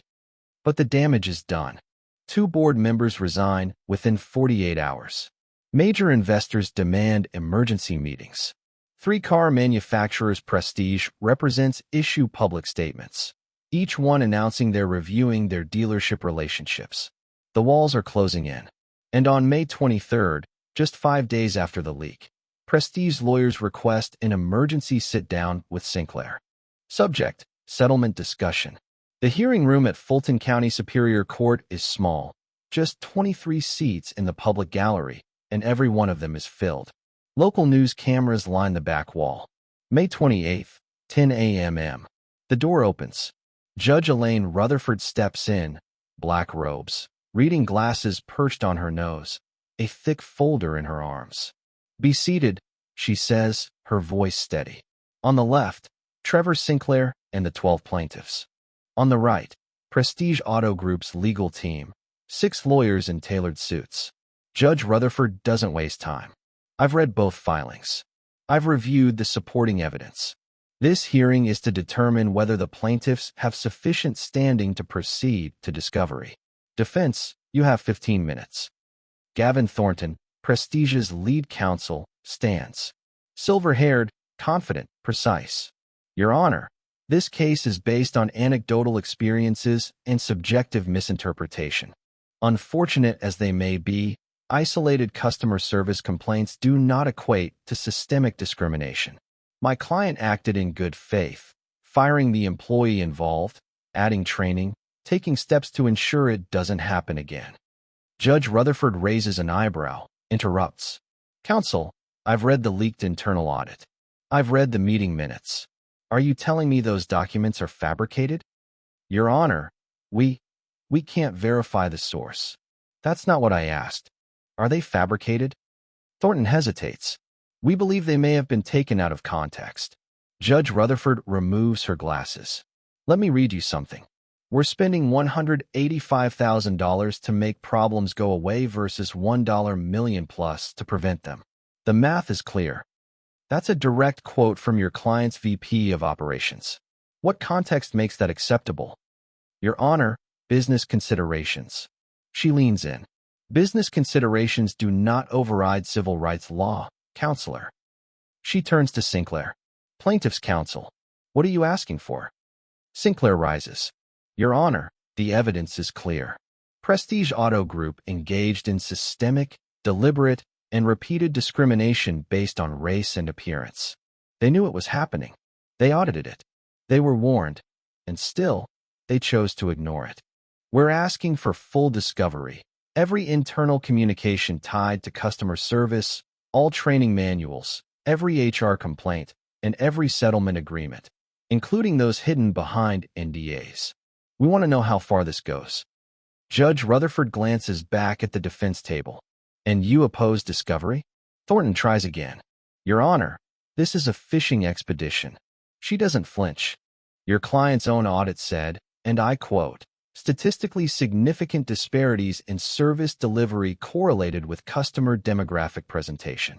But the damage is done. 2 board members resign within 48 hours. Major investors demand emergency meetings. 3 car manufacturers Prestige represents issue public statements, each one announcing they're reviewing their dealership relationships. The walls are closing in. And on May 23rd, just 5 days after the leak, Prestige lawyers request an emergency sit-down with Sinclair. Subject: settlement discussion. The hearing room at Fulton County Superior Court is small, just 23 seats in the public gallery, and every one of them is filled. Local news cameras line the back wall. May 28th, 10 a.m. The door opens. Judge Elaine Rutherford steps in, black robes, reading glasses perched on her nose, a thick folder in her arms. Be seated, she says, her voice steady. On the left, Trevor Sinclair and the 12 plaintiffs. On the right, Prestige Auto Group's legal team, 6 lawyers in tailored suits. Judge Rutherford doesn't waste time. I've read both filings. I've reviewed the supporting evidence. This hearing is to determine whether the plaintiffs have sufficient standing to proceed to discovery. Defense, you have 15 minutes. Gavin Thornton, Prestige's lead counsel, stands. Silver-haired, confident, precise. Your Honor, this case is based on anecdotal experiences and subjective misinterpretation. Unfortunate as they may be, isolated customer service complaints do not equate to systemic discrimination. My client acted in good faith, firing the employee involved, adding training, taking steps to ensure it doesn't happen again. Judge Rutherford raises an eyebrow, interrupts. Counsel, I've read the leaked internal audit. I've read the meeting minutes. Are you telling me those documents are fabricated? Your Honor, we can't verify the source. That's not what I asked. Are they fabricated? Thornton hesitates. We believe they may have been taken out of context. Judge Rutherford removes her glasses. Let me read you something. We're spending $185,000 to make problems go away versus $1 million plus to prevent them. The math is clear. That's a direct quote from your client's VP of Operations. What context makes that acceptable? Your Honor, business considerations. She leans in. Business considerations do not override civil rights law, counselor. She turns to Sinclair. Plaintiff's counsel. What are you asking for? Sinclair rises. Your Honor, the evidence is clear. Prestige Auto Group engaged in systemic, deliberate, and repeated discrimination based on race and appearance. They knew it was happening. They audited it. They were warned. And still, they chose to ignore it. We're asking for full discovery. Every internal communication tied to customer service, all training manuals, every HR complaint, and every settlement agreement, including those hidden behind NDAs. We want to know how far this goes. Judge Rutherford glances back at the defense table. And you oppose discovery? Thornton tries again. Your Honor, this is a fishing expedition. She doesn't flinch. Your client's own audit said, and I quote, statistically significant disparities in service delivery correlated with customer demographic presentation.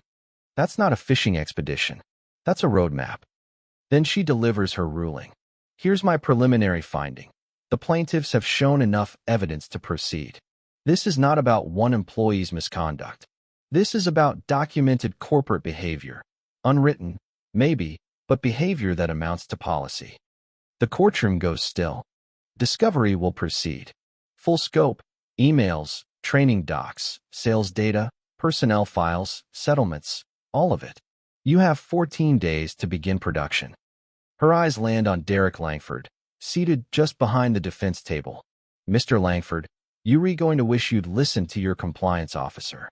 That's not a fishing expedition. That's a roadmap. Then she delivers her ruling. Here's my preliminary finding. The plaintiffs have shown enough evidence to proceed. This is not about one employee's misconduct. This is about documented corporate behavior. Unwritten, maybe, but behavior that amounts to policy. The courtroom goes still. Discovery will proceed. Full scope, emails, training docs, sales data, personnel files, settlements, all of it. You have 14 days to begin production. Her eyes land on Derek Langford, seated just behind the defense table. Mr. Langford, you're going to wish you'd listened to your compliance officer.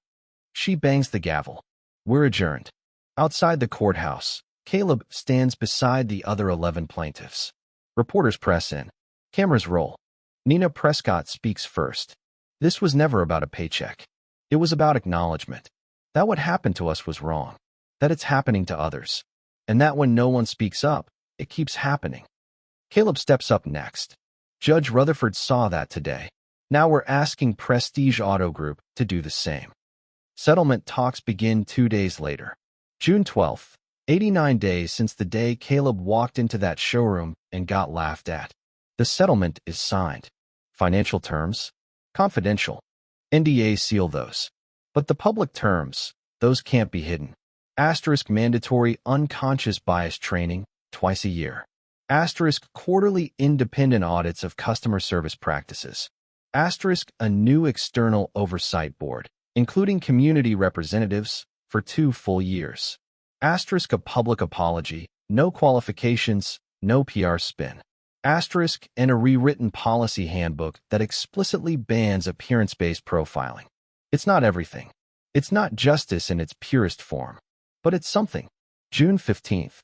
She bangs the gavel. We're adjourned. Outside the courthouse, Caleb stands beside the other 11 plaintiffs. Reporters press in. Cameras roll. Nina Prescott speaks first. This was never about a paycheck. It was about acknowledgement. That what happened to us was wrong. That it's happening to others. And that when no one speaks up, it keeps happening. Caleb steps up next. Judge Rutherford saw that today. Now we're asking Prestige Auto Group to do the same. Settlement talks begin 2 days later. June 12th, 89 days since the day Caleb walked into that showroom and got laughed at. The settlement is signed. Financial terms? Confidential. NDAs seal those. But the public terms, those can't be hidden. Asterisk mandatory unconscious bias training, twice a year. Asterisk quarterly independent audits of customer service practices. Asterisk a new external oversight board, including community representatives, for 2 full years. Asterisk a public apology, no qualifications, no PR spin. Asterisk and a rewritten policy handbook that explicitly bans appearance-based profiling. It's not everything. It's not justice in its purest form. But it's something. June 15th.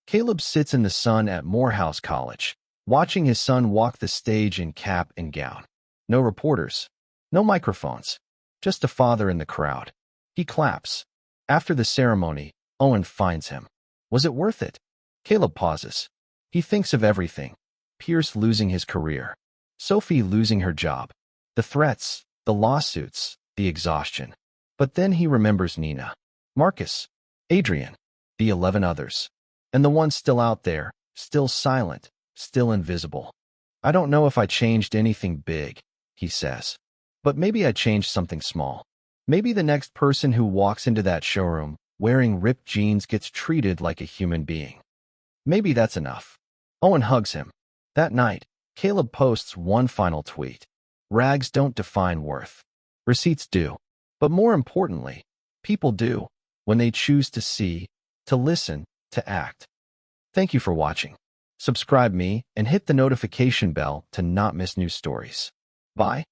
Caleb sits in the sun at Morehouse College, watching his son walk the stage in cap and gown. No reporters. No microphones. Just a father in the crowd. He claps. After the ceremony, Owen finds him. Was it worth it? Caleb pauses. He thinks of everything. Pierce losing his career. Sophie losing her job. The threats, the lawsuits, the exhaustion. But then he remembers Nina. Marcus. Adrian. The 11 others. And the one still out there, still silent, still invisible. I don't know if I changed anything big, he says. But maybe I changed something small. Maybe the next person who walks into that showroom wearing ripped jeans gets treated like a human being. Maybe that's enough. Owen hugs him. That night, Caleb posts one final tweet. Rags don't define worth. Receipts do. But more importantly, people do, when they choose to see, to listen, to act. Thank you for watching. Subscribe me and hit the notification bell to not miss new stories. Bye.